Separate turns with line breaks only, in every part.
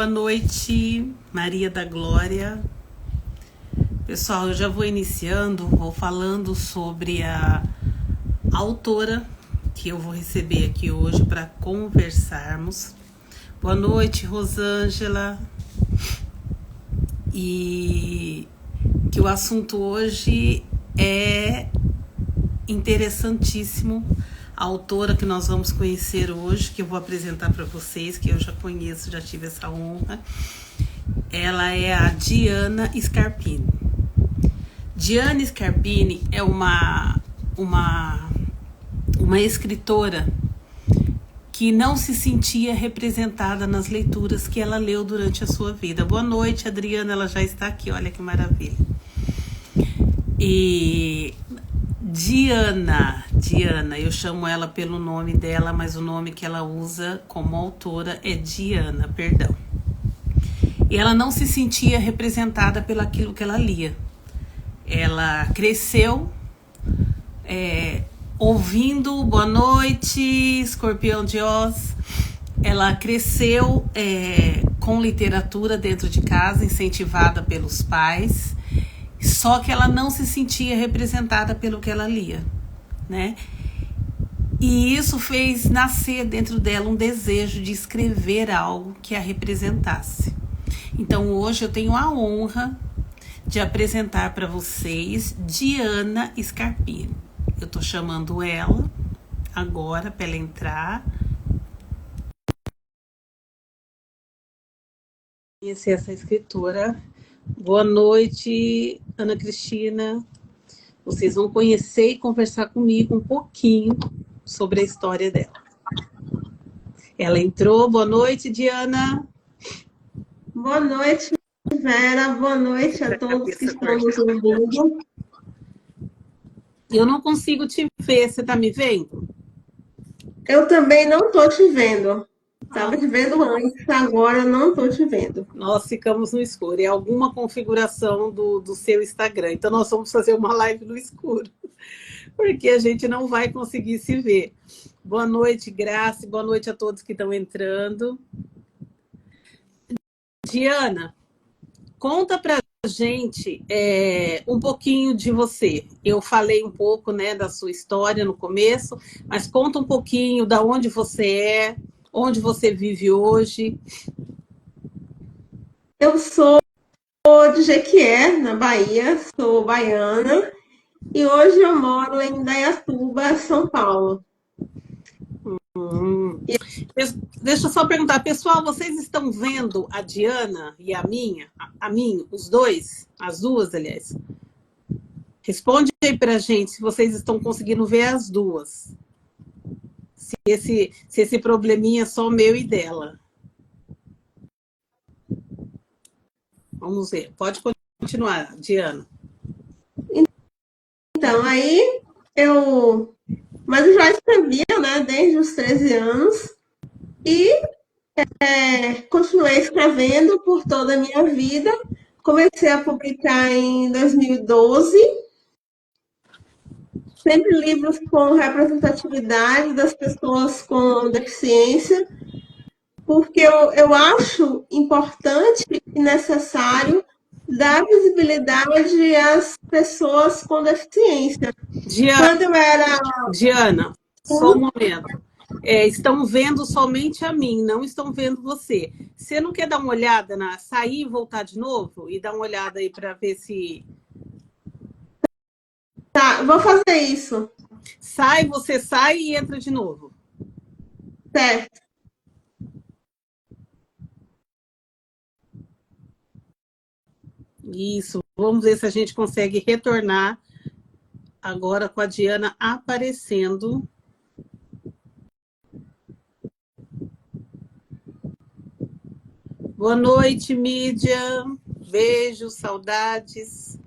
boa noite, Maria da Glória. Pessoal, eu já vou iniciando, vou falando sobre a autora que eu vou receber aqui hoje para conversarmos. Boa noite, Rosângela. E que o assunto hoje é interessantíssimo. A autora que nós vamos conhecer hoje, que eu vou apresentar para vocês, que eu já conheço, já tive essa honra, ela é a Diana Scarpini. Diana Scarpini é uma escritora que não se sentia representada nas leituras que ela leu durante a sua vida. Boa noite, Adriana, ela já está aqui, olha que maravilha. E Diana, eu chamo ela pelo nome dela, mas o nome que ela usa como autora é Diana, perdão. E ela não se sentia representada pelo aquilo que ela lia. Ela cresceu ouvindo Boa Noite, Escorpião de Oz. Ela cresceu com literatura dentro de casa, incentivada pelos pais. Só que ela não se sentia representada pelo que ela lia, né? E isso fez nascer dentro dela um desejo de escrever algo que a representasse. Então hoje eu tenho a honra de apresentar para vocês Diana Scarpini. Eu tô chamando ela agora para ela entrar. Conhecer essa escritora. Boa noite, Ana Cristina. Vocês vão conhecer e conversar comigo um pouquinho sobre a história dela. Ela entrou. Boa noite, Diana.
Boa noite, Vera. Boa noite a todos que estão nos ouvindo.
Eu não consigo te ver. Você está me vendo?
Eu também não estou te vendo. Estava te vendo antes, agora não estou te vendo.
Nós ficamos no escuro. É alguma configuração do seu Instagram. Então, nós vamos fazer uma live no escuro, porque a gente não vai conseguir se ver. Boa noite, Graça. Boa noite a todos que estão entrando. Diana, conta pra gente um pouquinho de você. Eu falei um pouco, né, da sua história no começo, mas conta um pouquinho da onde você é, onde você vive hoje.
Eu sou de Jequié, na Bahia, sou baiana, e hoje eu moro em Indaiatuba, São Paulo.
Deixa eu só perguntar, pessoal, vocês estão vendo a Diana e a mim, os dois, as duas, aliás? Responde aí pra gente se vocês estão conseguindo ver as duas. Se esse probleminha é só meu e dela. Vamos ver. Pode continuar, Diana.
Então, Mas eu já escrevia, né, desde os 13 anos, e continuei escrevendo por toda a minha vida. Comecei a publicar em 2012, sempre livros com representatividade das pessoas com deficiência, porque eu acho importante e necessário dar visibilidade às pessoas com deficiência. Quando eu era.
Diana, só um momento. Estão vendo somente a mim, não estão vendo você. Você não quer dar uma olhada sair e voltar de novo? E dar uma olhada aí para ver se...
Tá, vou fazer isso.
Você sai e entra de novo.
Certo.
Isso, vamos ver se a gente consegue retornar agora com a Diana aparecendo. Boa noite, mídia. Beijos, saudades.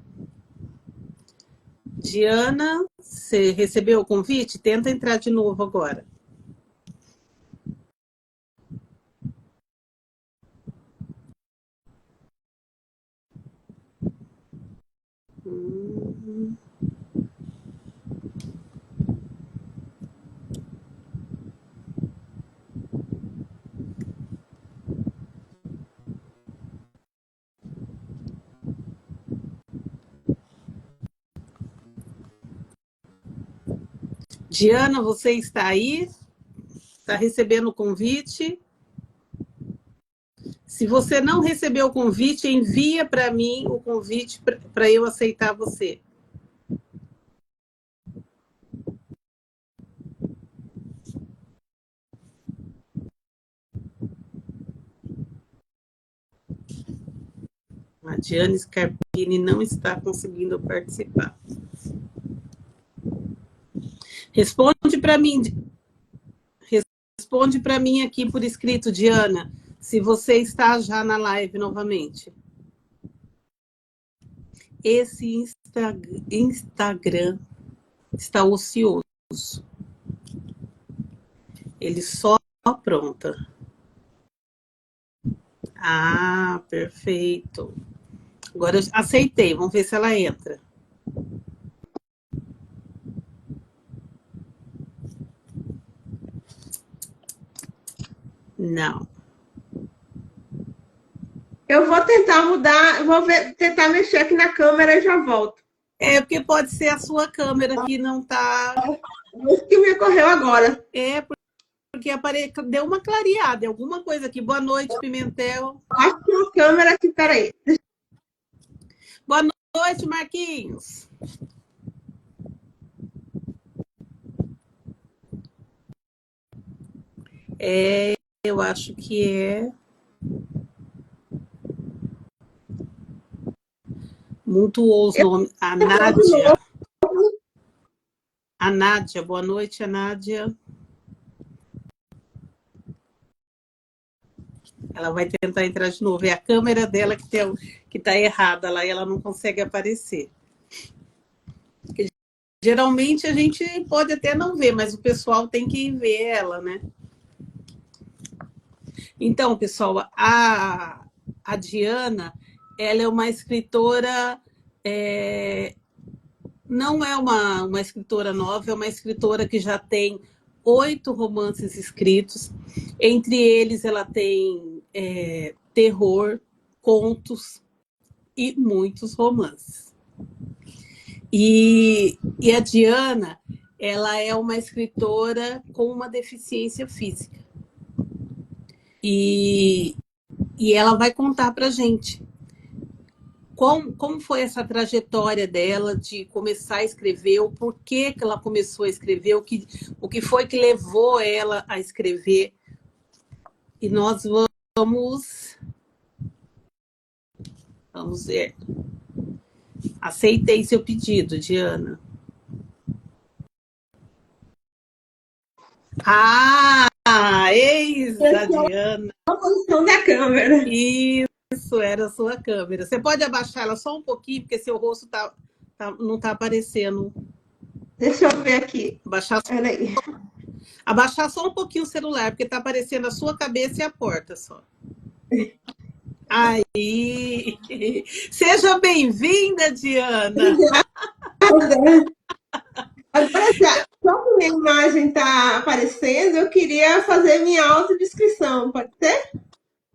Diana, você recebeu o convite? Tenta entrar de novo agora. Diana, você está aí? Está recebendo o convite? Se você não recebeu o convite, envia para mim o convite para eu aceitar você. A Diane Scarpini não está conseguindo participar. Responde para mim aqui por escrito, Diana, se você está já na live novamente. Esse Instagram está ocioso. Ele só apronta. Ah, perfeito. Agora eu aceitei, vamos ver se ela entra. Não.
Eu vou tentar mudar, tentar mexer aqui na câmera e já volto.
É porque pode ser a sua câmera que não está.
Isso que me ocorreu agora.
É porque deu uma clareada, alguma coisa aqui. Boa noite, Pimentel.
Acho que uma câmera aqui, peraí.
Boa noite, Marquinhos. Eu acho que é. Mutuou os nomes. A Nádia. A Nádia, boa noite, a Nádia. Ela vai tentar entrar de novo. É a câmera dela que está errada lá e ela não consegue aparecer. Porque, geralmente a gente pode até não ver, mas o pessoal tem que ver ela, né? Então, pessoal, a Diana, ela é uma escritora, não é uma escritora nova, é uma escritora que já tem 8 romances escritos. Entre eles, ela tem terror, contos e muitos romances. E a Diana, ela é uma escritora com uma deficiência física. E ela vai contar para a gente como foi essa trajetória dela de começar a escrever, o porquê que ela começou a escrever, o que foi que levou ela a escrever. E nós vamos ver. Aceitei seu pedido, Diana. Eis a Diana.
A posição da câmera.
Isso, era a sua câmera. Você pode abaixar ela só um pouquinho, porque seu rosto não está aparecendo.
Deixa eu ver aqui.
Abaixar só um pouquinho o celular, porque está aparecendo a sua cabeça e a porta só. Aí! Seja bem-vinda, Diana!
Agora, já que minha imagem está aparecendo, eu queria fazer minha autodescrição, pode ser?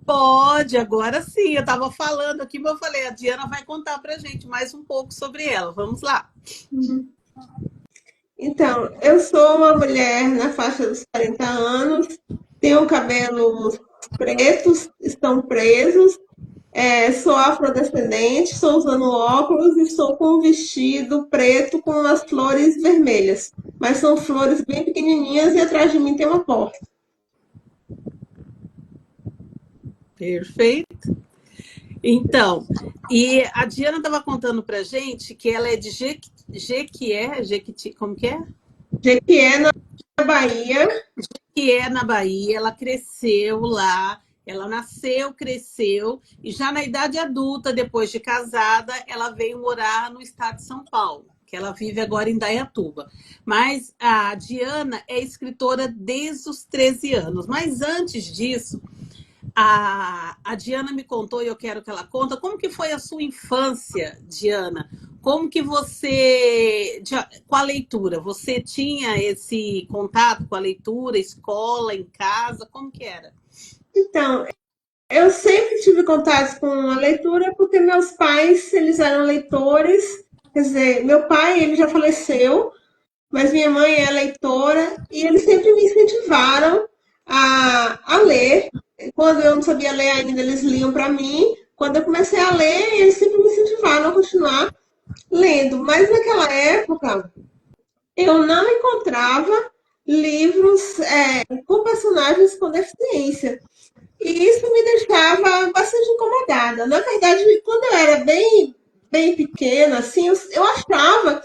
Pode, agora sim. Eu estava falando aqui, mas eu falei, a Diana vai contar para a gente mais um pouco sobre ela. Vamos lá.
Então, eu sou uma mulher na faixa dos 40 anos, tenho cabelos pretos, estão presos, sou afrodescendente, estou usando óculos e estou com um vestido preto com as flores vermelhas. Mas são flores bem pequenininhas e atrás de mim tem uma porta.
Perfeito. Então, e a Diana estava contando para gente que ela é de Jequié, como que é?
Jequié, na Bahia.
Jequié, na Bahia. Ela cresceu lá, ela nasceu, cresceu, e já na idade adulta, depois de casada, ela veio morar no estado de São Paulo, que ela vive agora em Indaiatuba. Mas a Diana é escritora desde os 13 anos. Mas antes disso, a Diana me contou, e eu quero que ela conta, como que foi a sua infância, Diana? Como que você, com a leitura, você tinha esse contato com a leitura, escola, em casa, como que era?
Então, eu sempre tive contato com a leitura porque meus pais, eles eram leitores. Quer dizer, meu pai, ele já faleceu, mas minha mãe é leitora e eles sempre me incentivaram a ler. Quando eu não sabia ler ainda, eles liam para mim. Quando eu comecei a ler, eles sempre me incentivaram a continuar lendo. Mas naquela época, eu não encontrava livros com personagens com deficiência. E isso me deixava bastante incomodada. Na verdade, quando eu era bem pequena, assim, eu achava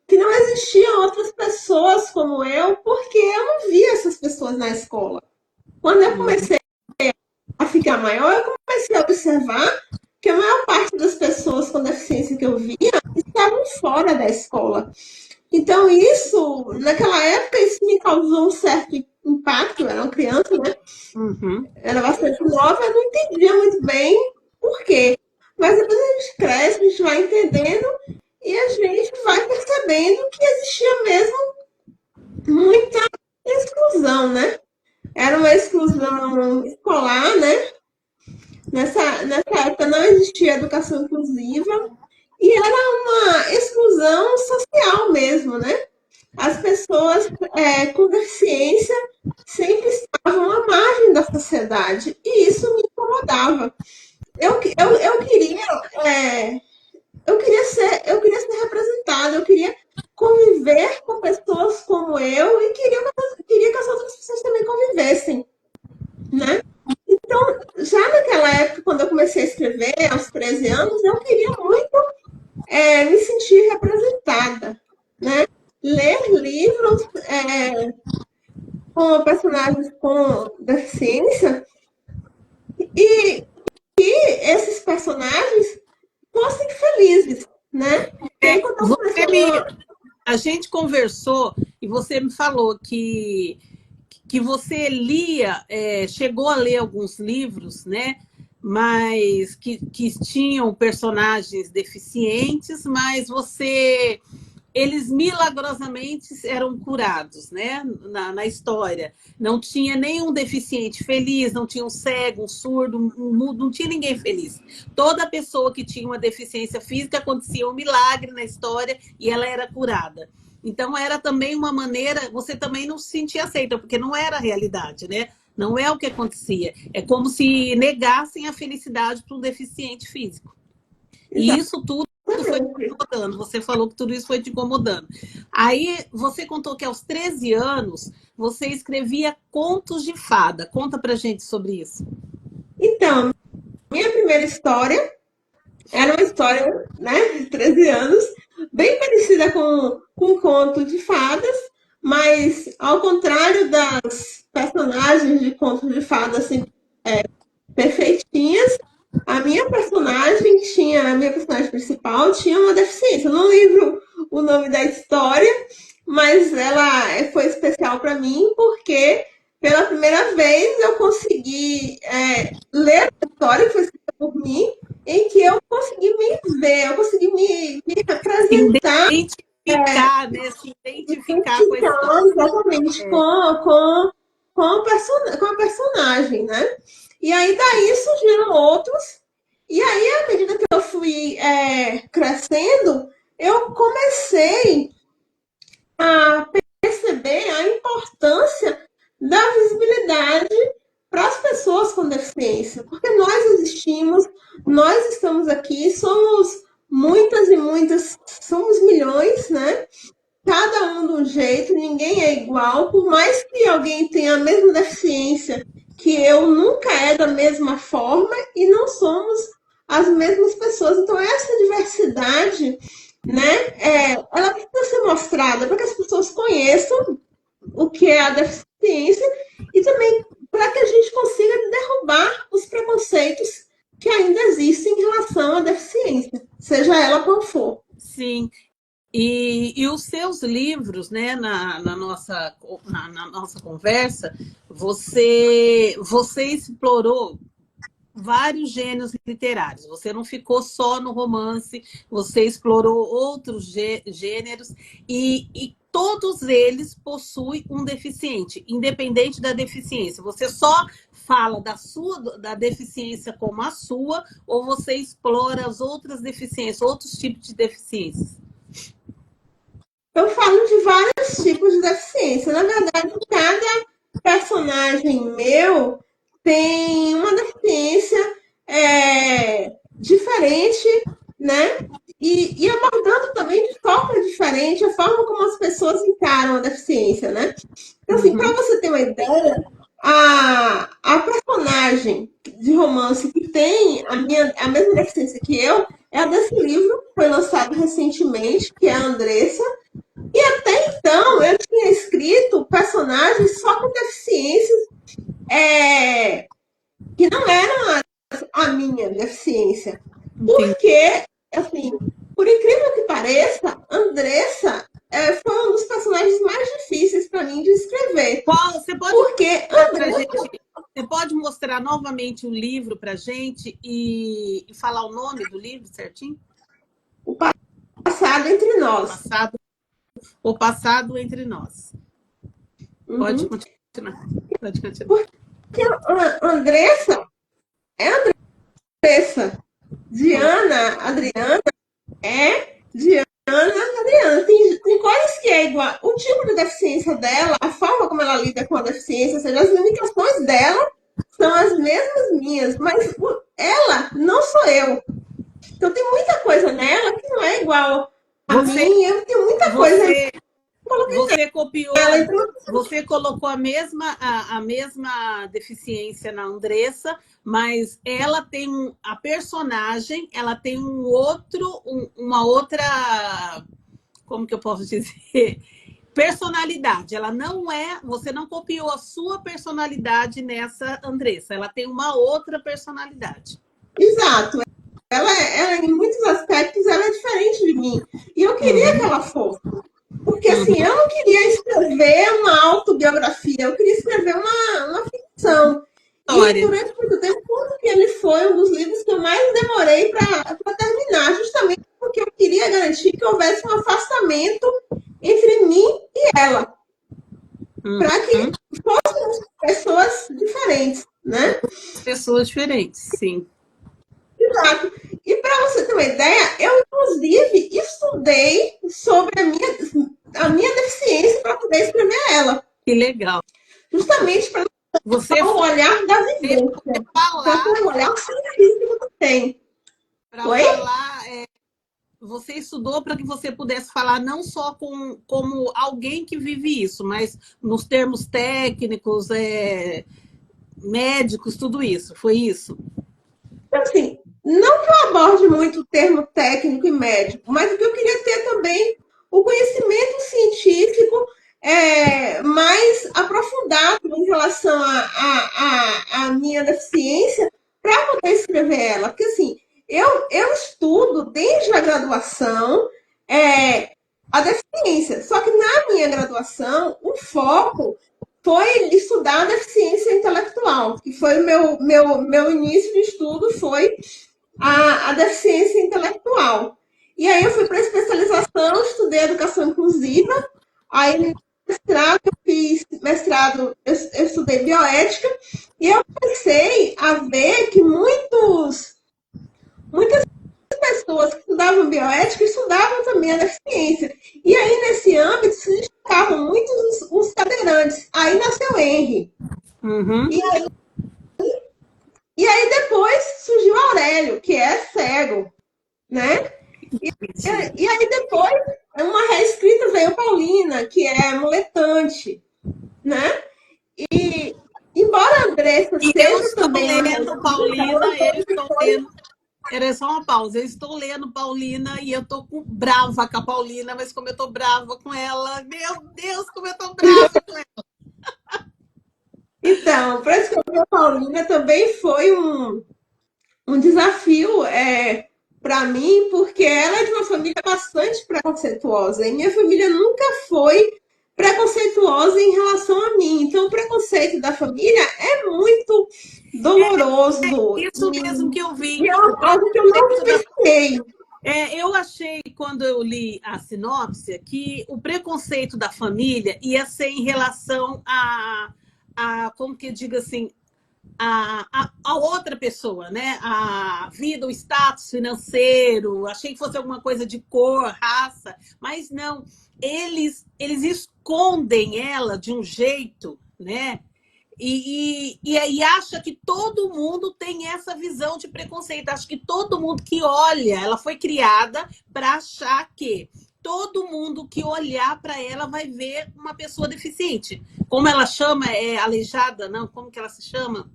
que não existiam outras pessoas como eu, porque eu não via essas pessoas na escola. Quando eu
Uhum.
comecei a ficar maior, eu comecei a observar que a maior parte das pessoas com deficiência que eu via estavam fora da escola. Então, isso, naquela época, isso me causou um certo impacto. Eu era uma criança, né?
Uhum.
Era bastante nova, eu não entendia muito bem por quê. Mas depois a gente cresce, a gente vai entendendo e a gente vai percebendo que existia mesmo muita exclusão, né? Era uma exclusão escolar, né? Nessa época não existia educação inclusiva e era uma exclusão social mesmo, né? As pessoas com deficiência sempre estavam à margem da sociedade e isso me incomodava. Eu queria eu queria ser representada, eu queria conviver com pessoas como eu e queria que as outras pessoas também convivessem, né? Então, já naquela época, quando eu comecei a escrever, aos 13 anos, eu queria muito me sentir representada, né? Ler livros com personagens com deficiência e esses personagens fossem felizes, né? E aí, quando eu
Você
comecei
me, a gente conversou e você me falou que você lia, chegou a ler alguns livros, né? Mas que tinham personagens deficientes, mas você eles milagrosamente eram curados, né? Na história. Não tinha nenhum deficiente feliz, não tinha um cego, um surdo, um mudo, não tinha ninguém feliz. Toda pessoa que tinha uma deficiência física acontecia um milagre na história e ela era curada. Então era também uma maneira, você também não se sentia aceita, porque não era a realidade, né? Não é o que acontecia. É como se negassem a felicidade para um deficiente físico. E isso tudo foi te
exatamente.
incomodando. Você falou que tudo isso foi te incomodando. Aí você contou que aos 13 anos você escrevia contos de fada. Conta pra gente sobre isso.
Então, minha primeira história era uma história, né, de 13 anos, bem parecida com um conto de fadas, mas ao contrário das personagens de contos de fadas assim, perfeitinhas, a minha personagem principal tinha uma deficiência. Eu não lembro o nome da história, mas ela foi especial para mim porque pela primeira vez eu consegui ler a história que foi escrita por mim, em que eu consegui me ver, eu consegui me
Se
representar,
identificar, né? Se identificar com a história.
identificar exatamente com a personagem, né? E aí daí surgiram outros, e aí à medida que eu fui crescendo, eu comecei a perceber a importância da visibilidade para as pessoas com deficiência, porque nós existimos, nós estamos aqui, somos muitas e muitas, somos milhões, né? Cada um de um jeito, ninguém é igual, por mais que alguém tenha a mesma deficiência que eu, nunca é da mesma forma e não somos as mesmas pessoas. Então, essa diversidade, né, ela precisa ser mostrada para que as pessoas conheçam o que é a deficiência e também para que a gente consiga derrubar os preconceitos que ainda existem em relação à deficiência, seja ela qual for.
Sim. E os seus livros, né, na nossa conversa, você explorou vários gêneros literários. Você não ficou só no romance, você explorou outros gêneros e todos eles possuem um deficiente, independente da deficiência. Você só fala da deficiência como a sua ou você explora as outras deficiências, outros tipos de deficiências?
Eu falo de vários tipos de deficiência. Na verdade, cada personagem meu tem uma deficiência diferente, né? E abordando também de forma diferente a forma como as pessoas encaram a deficiência, né? Então, assim, para
Uhum.
você ter uma ideia, a personagem de romance que tem a mesma deficiência que eu é a desse livro, que foi lançado recentemente, que é a Andressa. E até então eu tinha escrito personagens só com deficiências que não eram a minha deficiência.
Entendi.
Porque, assim, por incrível que pareça, Andressa foi um dos personagens mais difíceis para mim de escrever.
Você pode
Porque
mostrar pra
Andressa,
gente, você pode mostrar novamente o livro pra gente e falar o nome do livro certinho?
o passado entre
O
nós.
passado, o passado entre nós. Pode
Uhum.
continuar. Pode continuar.
Porque a Andressa é Andressa. Diana, Adriana é Diana, Adriana. Tem coisas que é igual. O tipo de deficiência dela, a forma como ela lida com a deficiência, ou seja, as limitações dela são as mesmas minhas, mas ela não sou eu. Então tem muita coisa nela que não é igual a
Você,
mim. Eu tenho muita coisa que
você
eu coloquei
Você copiou,
nela. Então,
você colocou a mesma deficiência na Andressa, mas ela tem a personagem, ela tem uma outra, como que eu posso dizer? Personalidade. Ela não é, você não copiou a sua personalidade nessa Andressa, ela tem uma outra personalidade.
exato. Ela, em muitos aspectos, ela é diferente de mim. E eu queria que
Uhum,
ela fosse. Porque assim,
uhum.
eu não queria escrever uma autobiografia, eu queria escrever uma ficção. E
História.
durante muito tempo, porque ele foi um dos livros que eu mais demorei para terminar, justamente porque eu queria garantir que houvesse um afastamento entre mim e ela, para que
Uhum.
fôssemos pessoas diferentes, né?
Pessoas diferentes, sim.
Exato. E para você ter uma ideia, eu inclusive estudei sobre a minha deficiência para poder escrever ela.
Que legal.
Justamente para
Você
o
foi
olhar da vivência. Então,
falar,
foi o olhar científico que tem.
para
Oi?
falar, você estudou para que você pudesse falar não só como alguém que vive isso, mas nos termos técnicos, médicos, tudo isso. Foi isso?
Assim, não que eu aborde muito o termo técnico e médico, mas o que eu queria ter também o conhecimento científico mais aprofundado em relação à minha deficiência para poder escrever ela. Porque, assim, eu estudo desde a graduação a deficiência, só que na minha graduação, o foco foi estudar a deficiência intelectual, que foi o meu início de estudo, foi a deficiência intelectual. E aí eu fui para a especialização, estudei educação inclusiva, aí no mestrado eu fiz mestrado, eu estudei bioética, e eu comecei a ver que muitas pessoas que estudavam bioética estudavam também a deficiência. E aí, nesse âmbito, se destacavam muitos os cadeirantes. Aí nasceu Henry.
Uhum.
E aí depois surgiu Aurélio, que é cego, né? E aí depois, uma reescrita veio Paulina, que é muletante, né? E embora a Andressa
E eu
seja
estou
também uma
lendo
reescrita, ela
Paulina, eu estou lendo. Era só uma pausa. Eu estou lendo Paulina e eu tô brava com a Paulina, mas como eu tô brava com ela, meu Deus, como eu tô brava com ela.
então, para escrever a Paulina também foi um desafio para mim, porque ela é de uma família bastante preconceituosa. E minha família nunca foi preconceituosa em relação a mim. Então, o preconceito da família é muito doloroso.
Isso mesmo que eu vi.
E é
O
algo que eu não
preconceito da
vivenciei.
eu achei, quando eu li a sinopse, que o preconceito da família ia ser em relação como que diga assim, a outra pessoa, né? A vida, o status financeiro, achei que fosse alguma coisa de cor, raça, mas não. Eles escondem ela de um jeito, né? E acha que todo mundo tem essa visão de preconceito. Acho que todo mundo que olha, ela foi criada para achar que todo mundo que olhar para ela vai ver uma pessoa deficiente. Como ela chama? É aleijada? Não, como que ela se chama?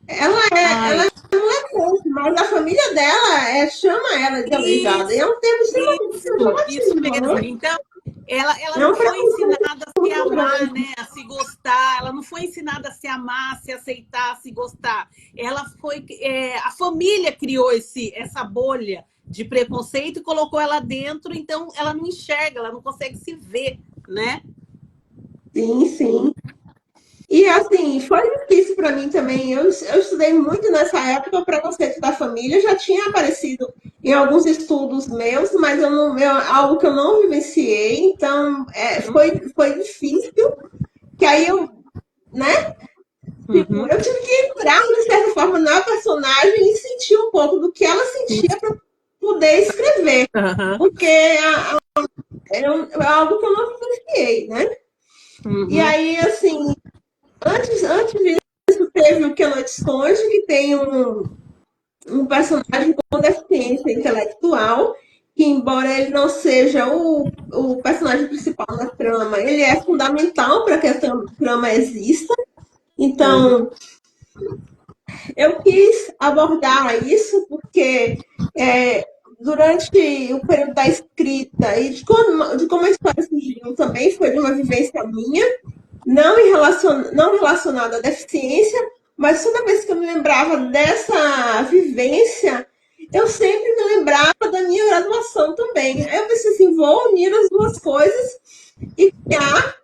Ela
Ai,
não é contra, mas a família dela chama ela de aleijada. E é
isso,
um termo extremamente
isso
pejorativo,
mesmo.
né?
Então, ela
É
não
um
foi
preconceito
ensinada a se
muito
amar,
grande.
né? A se gostar. Ela não foi ensinada a se amar, a se aceitar, a se gostar. Ela foi. A família criou essa bolha de preconceito e colocou ela dentro, então ela não enxerga, ela não consegue se ver, né?
Sim, sim. E assim, foi difícil para mim também. Eu estudei muito nessa época, o preconceito da família já tinha aparecido em alguns estudos meus, mas eu não, algo que eu não vivenciei, então foi difícil, que aí eu, né? Tipo,
Uhum.
eu tive que entrar, de certa forma, na personagem e sentir um pouco do que ela sentia para poder escrever,
Uhum.
porque é algo que eu não vivenciei, né? E
Uhum.
aí, assim, antes disso, teve o Que Noite Esconde, que tem um personagem com deficiência intelectual, que embora ele não seja o personagem principal da trama, ele é fundamental para que a trama exista.
Uhum.
Então, eu quis abordar isso porque durante o período da escrita e de como a história surgiu também foi de uma vivência minha, não relacionada à deficiência, mas toda vez que eu me lembrava dessa vivência, eu sempre me lembrava da minha graduação também. Aí eu pensei assim, vou unir as duas coisas e criar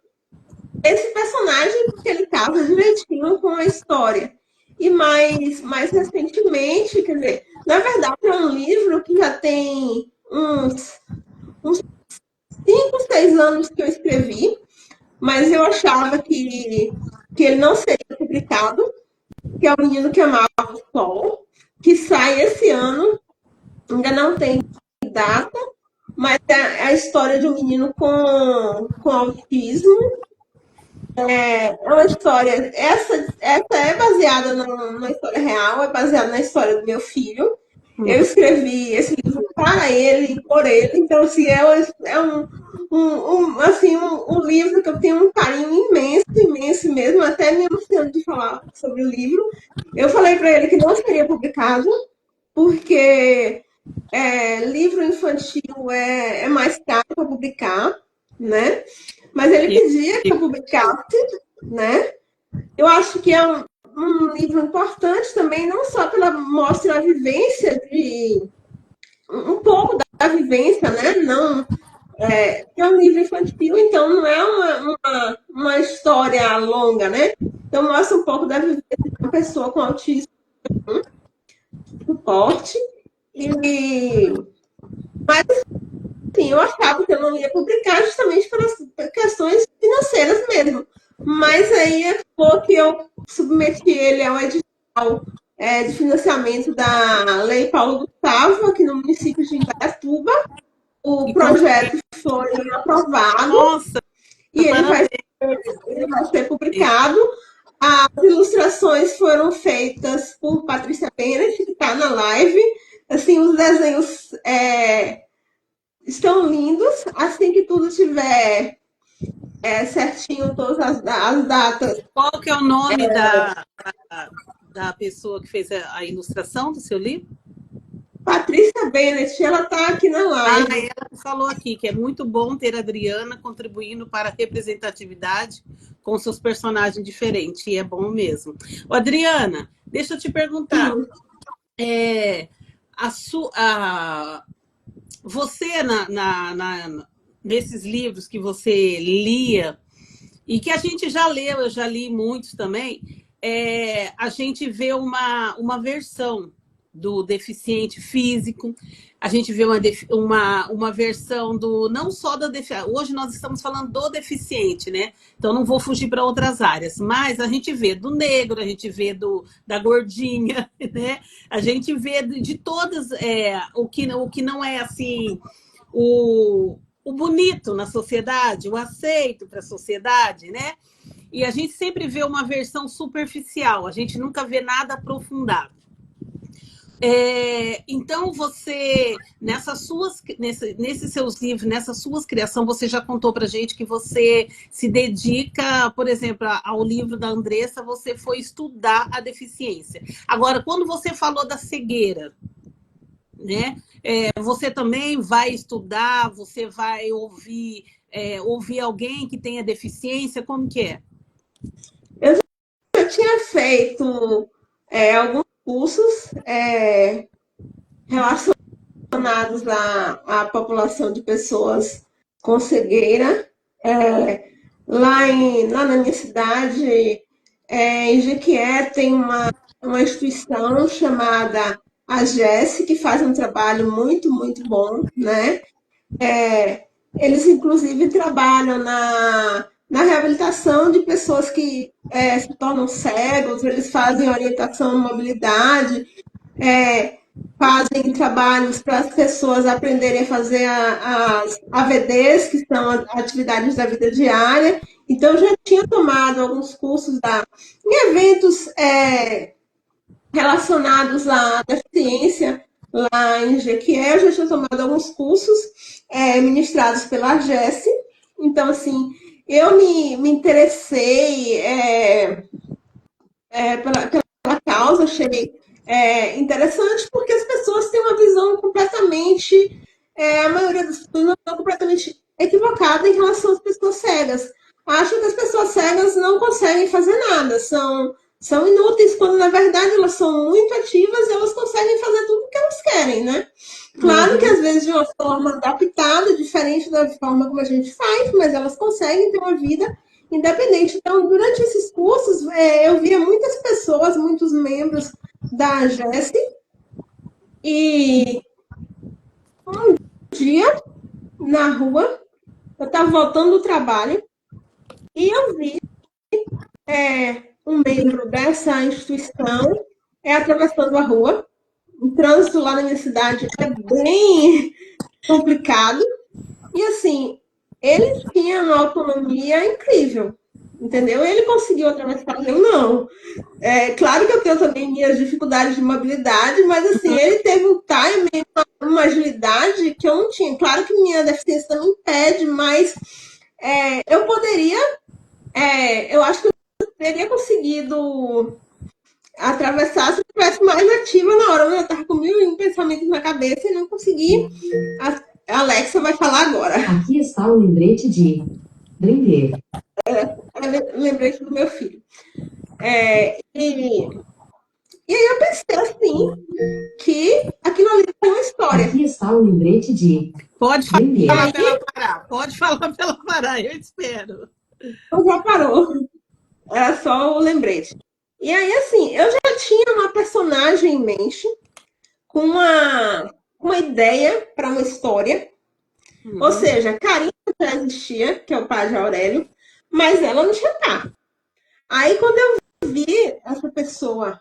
esse personagem porque ele casa direitinho com a história. E mais recentemente, quer dizer, na verdade é um livro que já tem uns 5, 6 anos que eu escrevi, mas eu achava que ele não seria publicado, que é o Menino que Amava o Sol, que sai esse ano, ainda não tem data, mas é a história de um menino com autismo. É uma história, essa é baseada numa história real, é baseada na história do meu filho. Eu
Uhum.
escrevi esse livro para ele, por ele, então assim, assim, um livro que eu tenho um carinho imenso, imenso mesmo, até me emocionando de falar sobre o livro. Eu falei para ele que não seria publicado, porque livro infantil é mais caro para publicar, né? Mas ele
E-
pedia que eu publicasse, né? Eu acho que é um livro importante também, não só pela mostra a vivência de um pouco da vivência, né? Não é um livro infantil, então não é uma história longa, né? Então mostra um pouco da vivência de uma pessoa com autismo, suporte e sim, eu achava que eu não ia publicar justamente pelas questões financeiras mesmo. Mas aí acabou que eu submeti ele ao edital de financiamento da Lei Paulo Gustavo, aqui no município de Indaiatuba. O
E conseguiu.
projeto foi aprovado
Nossa,
e
parabéns.
ele vai ser publicado. As ilustrações foram feitas por Patrícia Bennett, que está na live. Assim, os desenhos estão lindos. Assim que tudo estiver certinho, todas as datas.
Qual que é o nome da pessoa que fez a ilustração do seu livro?
Patrícia Bennett, ela está aqui na
Ah,
live.
ela falou aqui que é muito bom ter a Adriana contribuindo para a representatividade com seus personagens diferentes, e é bom mesmo. Ô, Adriana, deixa eu te perguntar.
Sim,
É, você, nesses livros que você lia, e que a gente já leu, eu já li muitos também, a gente vê uma versão. do deficiente físico, a gente vê uma versão do não só da deficiência. Hoje nós estamos falando do deficiente, né? Então não vou fugir para outras áreas, mas a gente vê do negro, a gente vê da gordinha, né? A gente vê de todas o que não é assim o bonito na sociedade, o aceito para a sociedade, né? E a gente sempre vê uma versão superficial, a gente nunca vê nada aprofundado. Então, você, nesses seus livros, nessas suas criações, você já contou para a gente que você se dedica, por exemplo, ao livro da Andressa, você foi estudar a deficiência. Agora, quando você falou da cegueira, né? Você também vai estudar, você vai ouvir alguém que tenha deficiência, como que é?
Eu tinha feito alguns cursos relacionados à população de pessoas com cegueira. Lá na minha cidade, em Jequié, tem uma instituição chamada AGES, que faz um trabalho muito, muito bom, né? Eles, inclusive, trabalham na reabilitação de pessoas que se tornam cegos, eles fazem orientação em mobilidade, fazem trabalhos para as pessoas aprenderem a fazer as AVDs, que são as atividades da vida diária. Então, eu já tinha tomado alguns cursos em eventos relacionados à deficiência lá em Jequié. Eu já tinha tomado alguns cursos ministrados pela AGES. Então, assim, eu me interessei pela causa, achei interessante, porque as pessoas têm uma visão completamente, a maioria das pessoas, uma visão completamente equivocada em relação às pessoas cegas. Acham que as pessoas cegas não conseguem fazer nada, são inúteis, quando na verdade elas são muito ativas e elas conseguem fazer tudo o que elas querem, né? Claro que às vezes de uma forma adaptada, diferente da forma como a gente faz, mas elas conseguem ter uma vida independente. Então, durante esses cursos, eu via muitas pessoas, muitos membros da AGES, e um dia, na rua, eu estava voltando do trabalho e eu vi um membro dessa instituição atravessando a rua. O trânsito lá na minha cidade é bem complicado. E assim, ele tinha uma autonomia incrível, entendeu? Ele conseguiu atravessar, eu não. Claro que eu tenho também minhas dificuldades de mobilidade, mas assim, ele teve um timing, uma agilidade que eu não tinha. Claro que minha deficiência também impede, mas eu poderia, eu acho que eu teria conseguido atravessar se eu estivesse mais ativa na hora. Eu estava com mil e um pensamentos na cabeça e não consegui. A Alexa vai falar agora.
Aqui está o lembrete de Brinquedo.
Lembrete do meu filho. E aí eu pensei assim, que aquilo ali tem uma história.
Aqui está o lembrete de
Pode falar
Brinquedo.
pra ela parar, pode falar pra ela parar, eu espero.
Então já parou. Era só o lembrete. E aí, assim, eu já tinha uma personagem em mente, com uma ideia para uma história. Ou seja, Karina já existia, que é o pai de Aurélio, mas ela não tinha pai. Aí, quando eu vi essa pessoa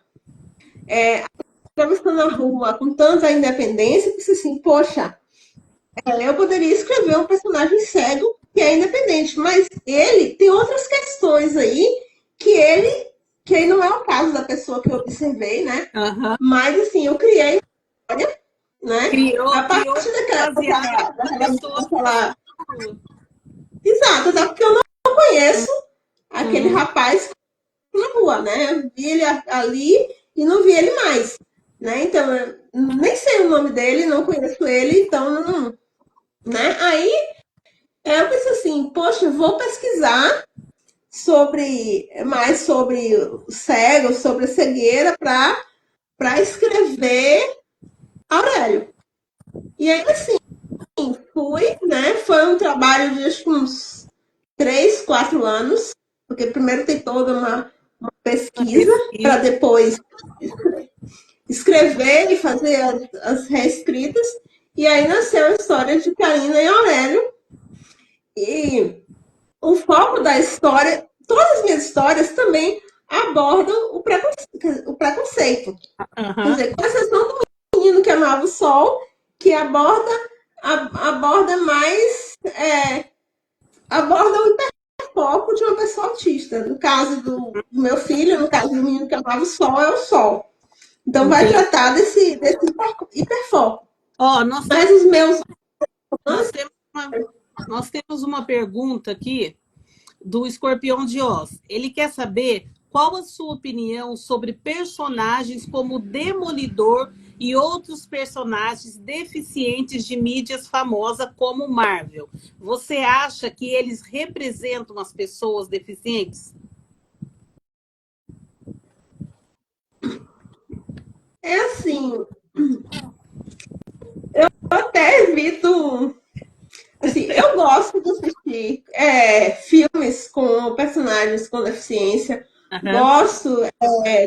atravessando a rua com tanta independência, eu pensei assim, poxa, eu poderia escrever um personagem cego que é independente, mas ele tem outras questões aí que aí não é o caso da pessoa que eu observei, né?
Uhum.
Mas, assim, eu criei uma história, né?
A partir
daquela... Exato, até porque eu não conheço aquele rapaz na rua, né? Eu vi ele ali e não vi ele mais, né? Então, eu nem sei o nome dele, não conheço ele, então não... Né? Aí, eu pensei assim, poxa, vou pesquisar mais sobre o cego, sobre a cegueira, para escrever Aurélio. E aí, assim, fui, né? Foi um trabalho de acho que uns 3, 4 anos, porque primeiro tem toda uma pesquisa para depois escrever e fazer as reescritas. E aí nasceu a história de Karina e Aurélio. E o foco da história, todas as minhas histórias também abordam o preconceito. Quer dizer, com exceção do menino que amava o sol, que aborda mais, aborda o hiperfoco de uma pessoa autista. No caso do meu filho, no caso do menino que amava o sol, é o sol. Então vai tratar desse hiperfoco.
Ó,
Mas os meus...
Nós temos uma pergunta aqui do Escorpião de Oz. Ele quer saber qual a sua opinião sobre personagens como Demolidor e outros personagens deficientes de mídias famosas como Marvel. Você acha que eles representam as pessoas deficientes?
É assim, eu até evito... Assim, eu gosto de assistir filmes com personagens com deficiência. Gosto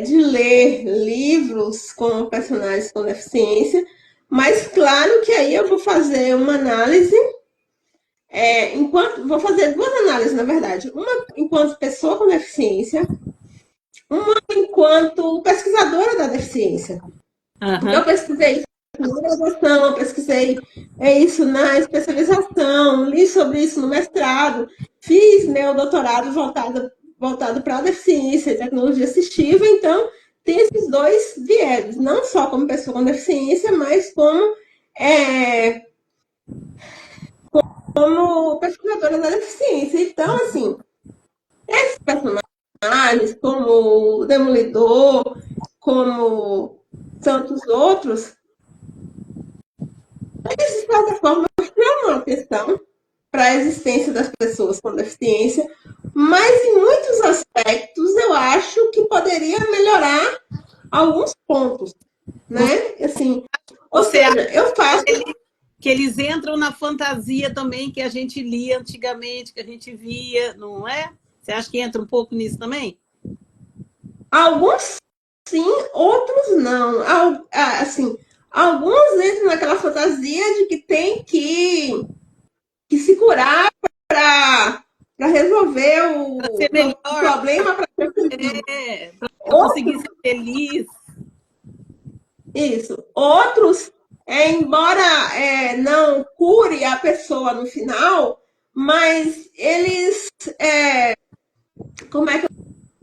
de ler livros com personagens com deficiência. Mas claro que aí eu vou fazer uma análise. Vou fazer duas análises, na verdade. Uma enquanto pessoa com deficiência, uma enquanto pesquisadora da deficiência. Porque eu pesquisei isso na graduação, pesquisei isso na especialização, li sobre isso no mestrado, fiz meu doutorado voltado para a deficiência e tecnologia assistiva, então tem esses dois vieses, não só como pessoa com deficiência, mas como pesquisadora da deficiência. Então, assim, esses personagens, como o Demolidor, como tantos outros, eles, de certa forma, chamam a atenção para a existência das pessoas com deficiência, mas em muitos aspectos eu acho que poderia melhorar alguns pontos, né? Assim, ou seja, eu faço...
Que eles entram na fantasia também que a gente lia antigamente, que a gente via, não é? Você acha que entra um pouco nisso também?
Alguns sim, outros não. Assim, alguns entram naquela fantasia de que tem que se curar para resolver o problema, para
conseguir ser feliz.
Isso. Outros, embora não cure a pessoa no final, mas eles, como é que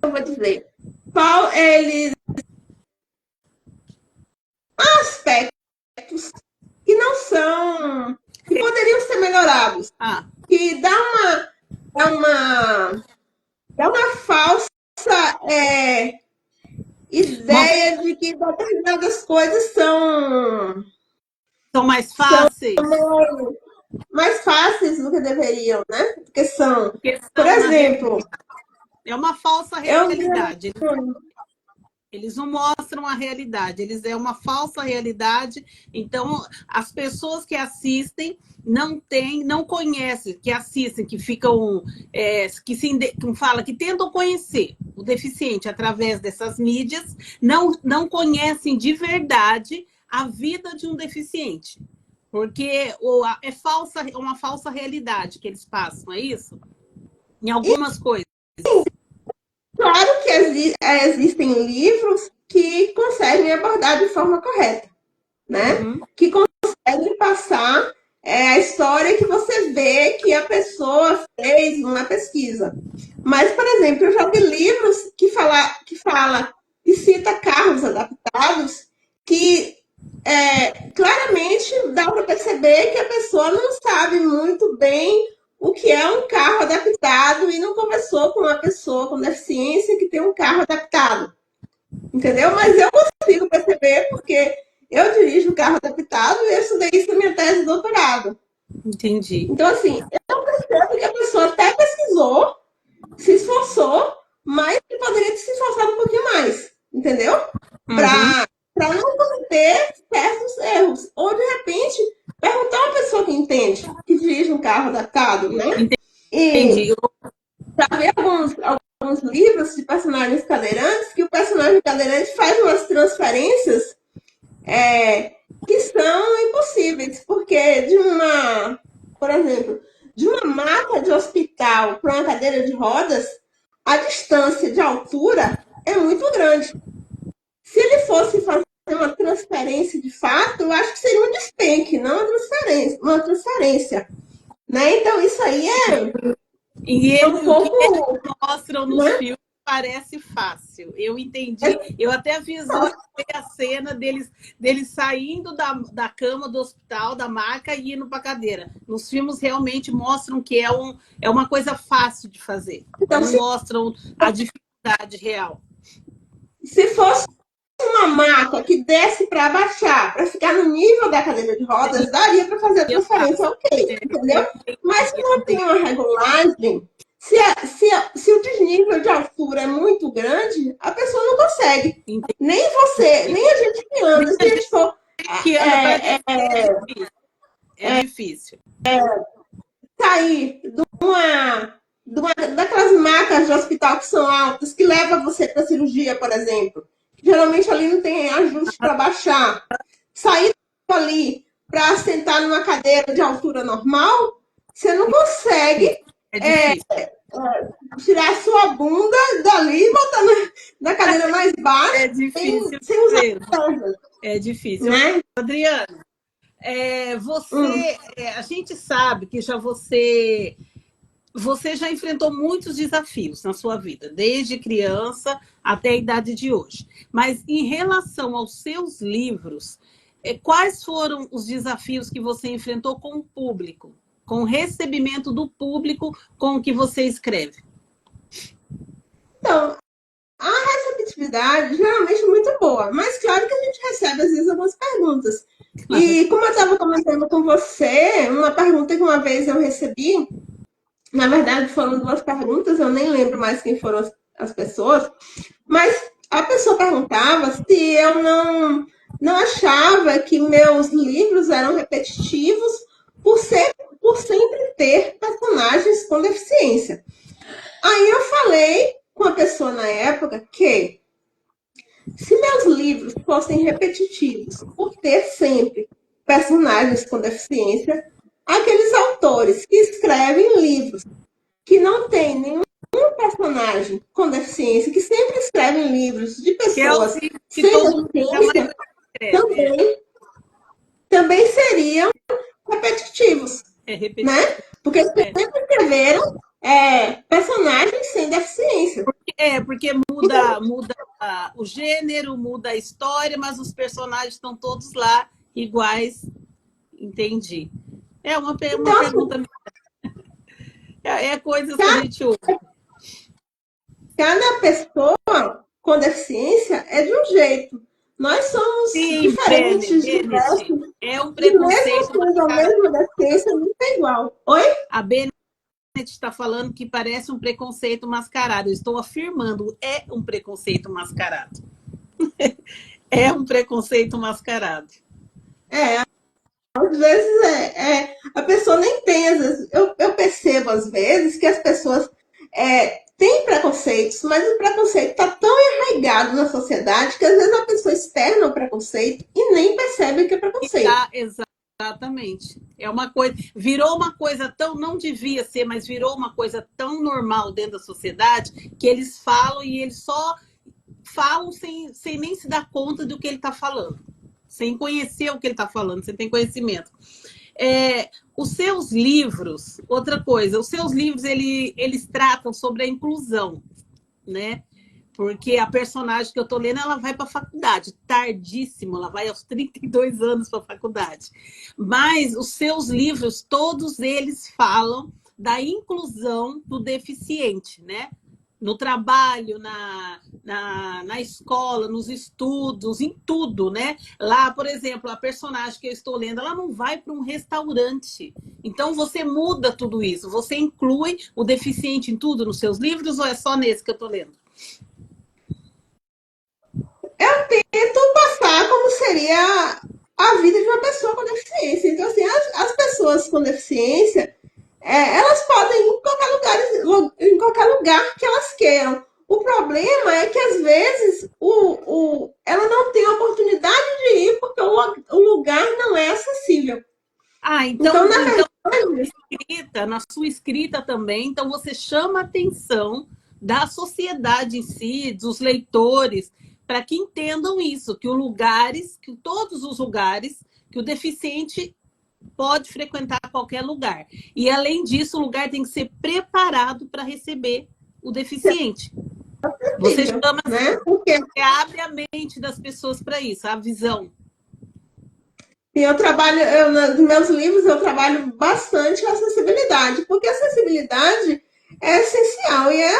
eu vou dizer? Eles aspectos que não são, que poderiam ser melhorados, que dá uma falsa ideia de que determinadas coisas são
mais fáceis.
Mais fáceis do que deveriam, né? Porque são, por exemplo...
É uma falsa realidade. Eles não mostram a realidade, eles é uma falsa realidade. Então, as pessoas que assistem não conhecem, que assistem, que ficam, que tentam conhecer o deficiente através dessas mídias, não conhecem de verdade a vida de um deficiente. Porque é uma falsa realidade que eles passam, é isso? Em algumas coisas.
Claro que existem livros que conseguem abordar de forma correta, né? Que conseguem passar a história que você vê que a pessoa fez numa pesquisa. Mas, por exemplo, eu já vi livros que cita carros adaptados que claramente dá para perceber que a pessoa não sabe muito bem o que é um carro adaptado e não conversou com uma pessoa com deficiência que tem um carro adaptado. Entendeu? Mas eu consigo perceber porque eu dirijo um carro adaptado e eu estudei isso na minha tese de doutorado.
Entendi.
Então, assim, eu percebo que a pessoa até pesquisou, se esforçou, mas que poderia se esforçar um pouquinho mais. Entendeu? Para não cometer certos erros. Ou, de repente, perguntar a uma pessoa que entende, que dirige um carro adaptado, né?
Entendi.
Já vi alguns livros de personagens cadeirantes que o personagem cadeirante faz umas transferências que são impossíveis, porque por exemplo, de uma maca de hospital para uma cadeira de rodas, a distância de altura é muito grande. Se ele fosse fazer uma transferência de fato, eu acho que seria um despenque, não uma transferência, né? Então, isso aí
E
é um
o que eles
pouco,
mostram nos
né?
filmes parece fácil. Eu entendi. Eu até visualizei a cena deles saindo da cama do hospital, da maca e indo para a cadeira. Nos filmes realmente mostram que é uma coisa fácil de fazer.
Então,
Não mostram a dificuldade real.
se fosse uma maca que desse para abaixar, para ficar no nível da cadeira de rodas, daria para fazer a
É fácil.
transferência, ok, entendeu? Mas se
Eu
não tem
entendi.
uma regulagem, se o desnível de altura é muito grande, a pessoa não consegue. Nem você, nem a gente que anda. Se a gente for
Que anda para descer é difícil. É difícil.
sair daquelas macas de hospital que são altas, que leva você para cirurgia, por exemplo, geralmente ali não tem ajuste para baixar, sair ali para sentar numa cadeira de altura normal, você não consegue
É difícil.
tirar a sua bunda dali e botar na cadeira mais baixa
É difícil
sem usar
mesmo.
pernas,
É difícil.
né?
Adriano, a gente sabe que você já enfrentou muitos desafios na sua vida, desde criança até a idade de hoje. Mas em relação aos seus livros, quais foram os desafios que você enfrentou com o público, com o recebimento do público com o que você escreve?
Então, a receptividade geralmente é muito boa, mas claro que a gente recebe às vezes algumas perguntas. E como eu estava comentando com você, uma pergunta que uma vez eu recebi, na verdade foram duas perguntas, eu nem lembro mais quem foram as pessoas, mas a pessoa perguntava se eu não achava que meus livros eram repetitivos por sempre ter personagens com deficiência. Aí eu falei com a pessoa na época que se meus livros fossem repetitivos por ter sempre personagens com deficiência, aqueles autores que escrevem livros que não têm nenhum personagem com deficiência, que sempre escrevem livros de
Que é o
pessoas
livro que
sem
todo mundo, a
deficiência,
maioria escreve.
também seriam repetitivos,
É repetitivo.
né? Porque eles sempre escreveram personagens sem deficiência.
Porque muda o gênero, muda a história, mas os personagens estão todos lá iguais. Entendi. É uma
Então,
pergunta. Coisas que a gente ouve.
cada pessoa com deficiência é de um jeito. Nós somos
Sim,
diferentes,
Bennett,
diversos.
é um
E mesmo
preconceito
sendo a
mascarado.
mesma deficiência, nunca é igual. Oi?
A Bennett está falando que parece um preconceito mascarado. Eu estou afirmando, é um preconceito mascarado. É um preconceito mascarado.
Às vezes a pessoa nem tem, às vezes, eu percebo às vezes que as pessoas têm preconceitos, mas o preconceito está tão arraigado na sociedade que às vezes a pessoa externa o preconceito e nem percebe que é preconceito.
Exatamente. É uma coisa, virou uma coisa tão, não devia ser, mas virou uma coisa tão normal dentro da sociedade que eles falam e eles só falam sem nem se dar conta do que ele está falando, sem conhecer o que ele está falando, sem ter conhecimento. Os seus livros, outra coisa, os seus livros eles tratam sobre a inclusão, né? Porque a personagem que eu estou lendo, ela vai para a faculdade, tardíssimo, ela vai aos 32 anos para a faculdade. Mas os seus livros, todos eles falam da inclusão do deficiente, né? No trabalho, na escola, nos estudos, em tudo, né? Lá, por exemplo, a personagem que eu estou lendo, ela não vai para um restaurante. Então, você muda tudo isso. Você inclui o deficiente em tudo nos seus livros ou é só nesse que eu estou lendo?
Eu tento passar como seria a vida de uma pessoa com deficiência. Então, assim, as pessoas com deficiência, elas podem ir em qualquer lugar que elas queiram. O problema é que, às vezes, ela não tem a oportunidade de ir porque Então, na
então
verdade,
na sua escrita também, então você chama a atenção da sociedade em si, dos leitores, para que entendam isso, que todos os lugares, que o deficiente pode frequentar qualquer lugar. E além disso, o lugar tem que ser preparado para receber o deficiente. Você
possível,
chama,
né? Porque
você abre a mente das pessoas para isso, a visão.
eu trabalho, nos meus livros, eu trabalho bastante a acessibilidade, porque a acessibilidade é essencial. E a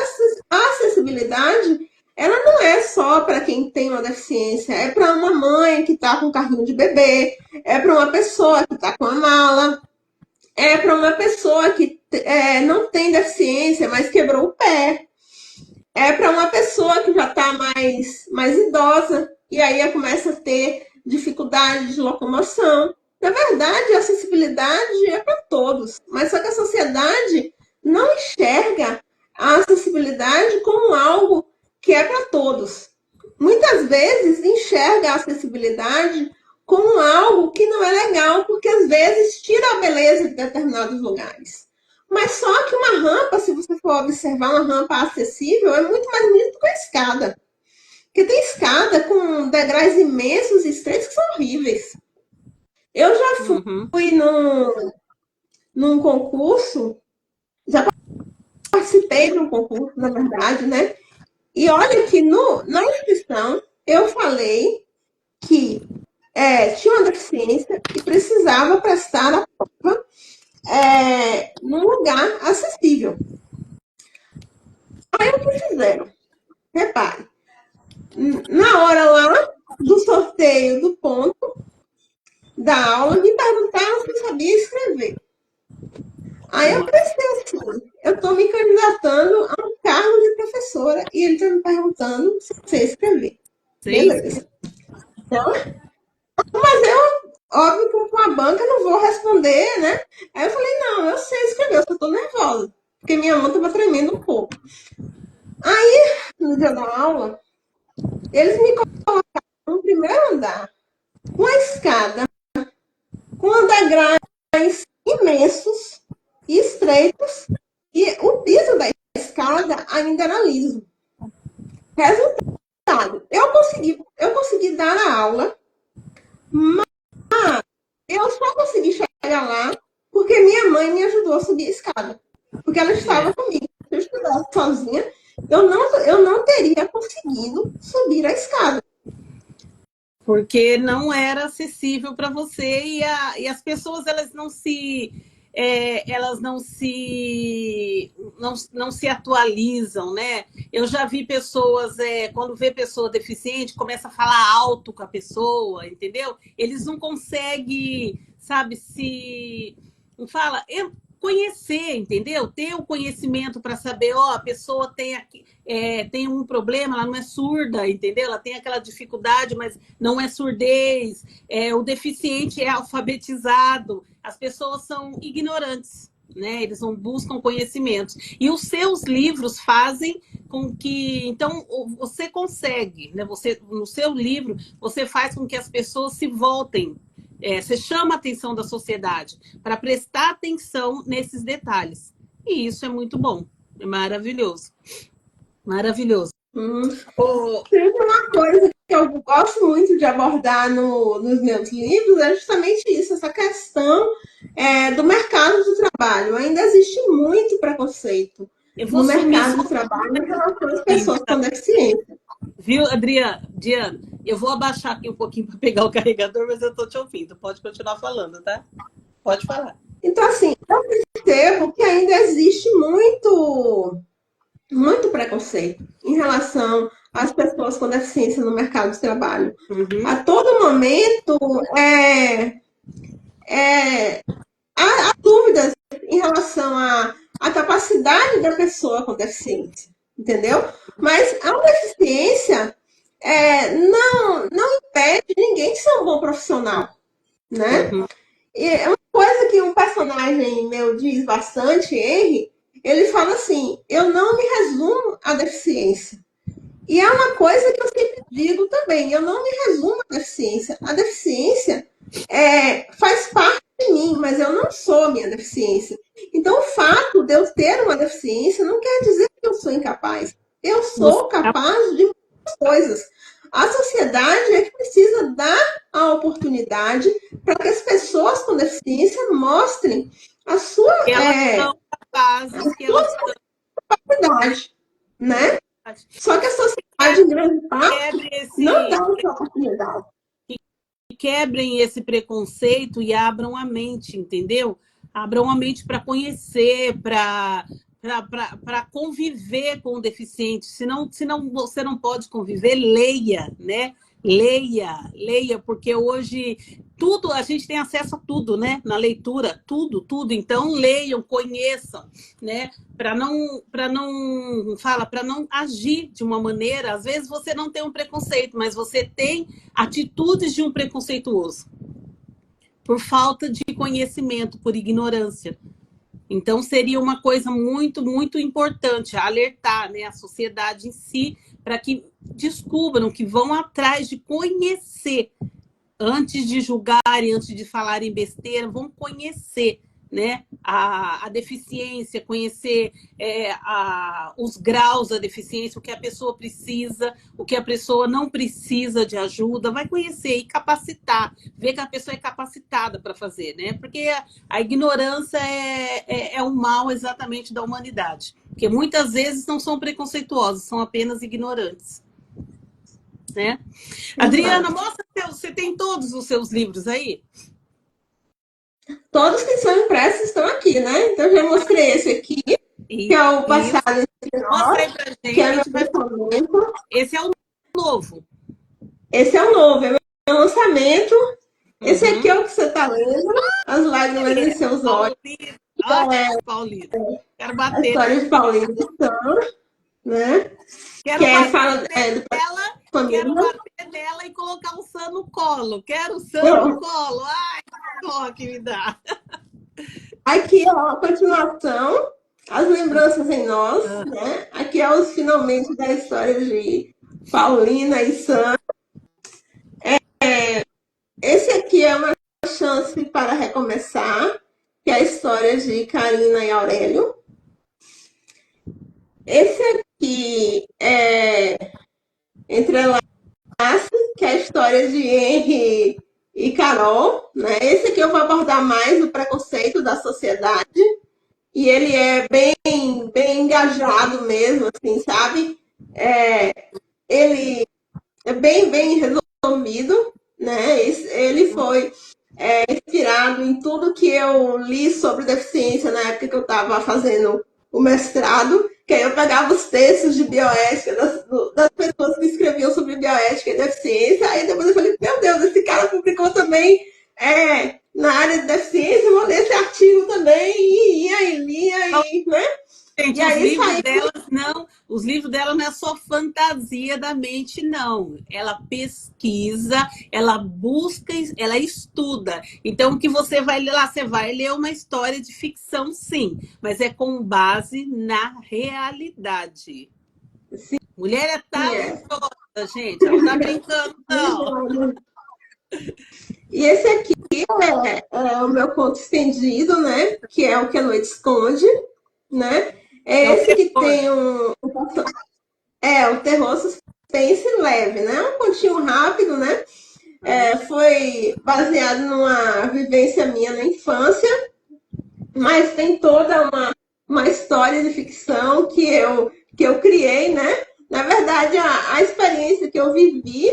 acessibilidade, ela não é só para quem tem uma deficiência, é para uma mãe que está com carrinho de bebê, é para uma pessoa que está com a mala, é para uma pessoa que não tem deficiência, mas quebrou o pé, é para uma pessoa que já está mais idosa e aí começa a ter dificuldade de locomoção. Na verdade, a acessibilidade é para todos, mas só que a sociedade não enxerga a acessibilidade como algo que é para todos. Muitas vezes enxerga a acessibilidade como algo que não é legal, porque às vezes tira a beleza de determinados lugares. Mas só que uma rampa, se você for observar uma rampa acessível, é muito mais bonito que a escada. Porque tem escada com degraus imensos e estreitos que são horríveis. Eu já fui num concurso, já participei de um concurso, na verdade, né? E olha que na inscrição eu falei que tinha uma deficiência e precisava prestar a prova num lugar acessível. Aí o que fizeram? Repare, na hora lá do sorteio do ponto da aula, me perguntaram se eu sabia escrever. Aí eu pensei assim, eu estou me candidatando a um cargo de professora e ele está me perguntando se eu sei escrever. Beleza. Então, mas eu, óbvio que com a banca não vou responder, né? Aí eu falei, não, eu sei escrever, eu só estou nervosa, porque minha mão estava tremendo um pouco. Aí, no dia da aula, eles me colocaram no primeiro andar, com a escada, com degraus imensos e estreitos, e o piso da escada ainda era liso. Resultado, eu consegui dar a aula, mas eu só consegui chegar lá porque minha mãe me ajudou a subir a escada. Porque ela estava comigo. Se eu estivesse sozinha, eu não teria conseguido subir a escada.
Porque não era acessível para você e as pessoas não se atualizam, né? Eu já vi pessoas, quando vê pessoa deficiente, começa a falar alto com a pessoa, entendeu? Eles não conseguem, sabe, conhecer, entendeu? Ter o conhecimento para saber, a pessoa tem um problema, ela não é surda, entendeu? Ela tem aquela dificuldade, mas não é surdez. O deficiente é alfabetizado. As pessoas são ignorantes, né? Eles não buscam conhecimentos. E os seus livros fazem com que... Então, você consegue, né? No seu livro, você faz com que as pessoas se voltem. Você chama a atenção da sociedade para prestar atenção nesses detalhes. E isso é muito bom. É maravilhoso. Maravilhoso.
Uma coisa que eu gosto muito de abordar nos meus livros é justamente isso, essa questão do mercado do trabalho. Ainda existe muito preconceito no mercado do trabalho em relação às pessoas com deficiência.
Viu, Adriana? Diana, eu vou abaixar aqui um pouquinho para pegar o carregador, mas eu estou te ouvindo. Pode continuar falando, tá? Pode falar.
Então, assim, eu percebo que ainda existe muito preconceito em relação às pessoas com deficiência no mercado de trabalho.
Uhum.
A todo momento, há dúvidas em relação à capacidade da pessoa com deficiência, entendeu? Mas a deficiência não impede ninguém de ser um bom profissional, né?
Uhum.
E é uma coisa que um personagem meu diz bastante, Henry, ele fala assim, eu não me resumo à deficiência. E é uma coisa que eu sempre digo também, eu não me resumo à deficiência. A deficiência faz parte de mim, mas eu não sou a minha deficiência. Então, o fato de eu ter uma deficiência não quer dizer que eu sou incapaz. Eu
Você
sou capaz de muitas coisas. A sociedade é que precisa dar a oportunidade para que as pessoas com deficiência mostrem a sua,
que elas são capazes, que elas são
capacidade, né?
capazes.
Só que a sociedade, em grande parte,
Quebre
não
esse,
dá essa oportunidade.
quebrem esse preconceito e abram a mente, entendeu? Abram a mente para conhecer, para conviver com o deficiente. Senão você não pode conviver, leia, né? Leia, porque hoje tudo, a gente tem acesso a tudo, né? Na leitura, tudo. Então, leiam, conheçam, né? Para não agir de uma maneira, às vezes você não tem um preconceito, mas você tem atitudes de um preconceituoso por falta de conhecimento, por ignorância. Então, seria uma coisa muito importante alertar, né, a sociedade em si para que descubram, que vão atrás de conhecer antes de julgarem, antes de falarem besteira, vão conhecer, né, a deficiência, conhecer os graus da deficiência, o que a pessoa precisa, o que a pessoa não precisa de ajuda, vai conhecer e capacitar, ver que a pessoa é capacitada para fazer, né? Porque a ignorância é o mal exatamente da humanidade, porque muitas vezes não são preconceituosos, são apenas ignorantes. Né? Adriana, mostra você tem todos os seus livros aí?
Todos que são impressos estão aqui, né? Então, eu já mostrei esse aqui, que é o Passado Entre
Mostra
Nós,
aí pra gente.
que é meu lançamento.
Esse é o novo.
Esse é o novo, é meu lançamento. Esse aqui é o que você está lendo, As Lágrimas em Seus Olhos.
Paulina. Quero
A
bater.
história de Paulina de Santos, né?
Quero bater
Quero
nela e colocar o Sam no colo. Quero o Sam no colo. Ai, que me dá.
Aqui, ó, a continuação, As Lembranças em Nós, né? Aqui é os finalmente da história de Paulina e Sam. Esse aqui é uma chance para recomeçar, que é a história de Karina e Aurélio. Esse aqui é Entrelaços, que é a história de Henry e Carol, né? Esse aqui eu vou abordar mais o preconceito da sociedade, e ele é bem engajado mesmo, assim, sabe? Ele é bem resolvido, né? Ele foi inspirado em tudo que eu li sobre deficiência na época que eu estava fazendo o mestrado, que aí eu pegava os textos de bioética das pessoas que escreviam sobre bioética e deficiência, aí depois eu falei, meu Deus, esse cara publicou também na área de deficiência, vou ler esse artigo também, e aí lia, né?
Gente,
E aí
os livros dela não é só fantasia da mente, não. Ela pesquisa, ela busca, ela estuda. Então, o que você vai ler lá, você vai ler uma história de ficção, sim, mas é com base na realidade.
Sim,
Mulher é talentosa, gente. Ela não tá brincando, não.
E esse aqui é o meu conto estendido, né? Que é o que a noite esconde, né? É esse que tem o terror suspense leve, né? Um continho rápido, né? Foi baseado numa vivência minha na infância, mas tem toda uma história de ficção que eu criei, né? Na verdade, a experiência que eu vivi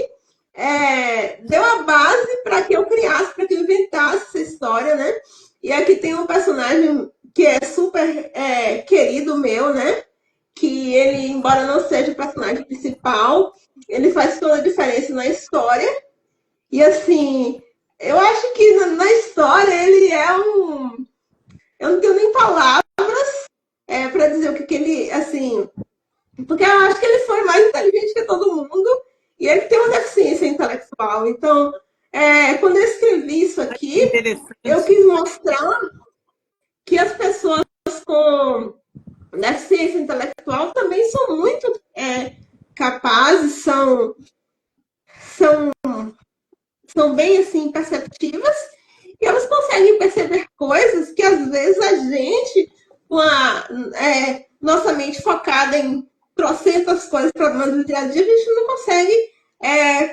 deu a base para que eu criasse, para que eu inventasse essa história, né? E aqui tem um personagem que é super querido meu, né? Que ele, embora não seja o personagem principal, ele faz toda a diferença na história. E assim, eu acho que na história ele é um... Eu não tenho nem palavras para dizer o que ele, assim... Porque eu acho que ele foi mais inteligente que todo mundo e ele tem uma deficiência intelectual. Então, quando eu escrevi isso aqui, eu quis mostrar que as pessoas com deficiência intelectual também são muito capazes, são são bem assim perceptivas e elas conseguem perceber coisas que às vezes a gente, com a nossa mente focada em trocentas coisas, problemas do dia a dia, a gente não consegue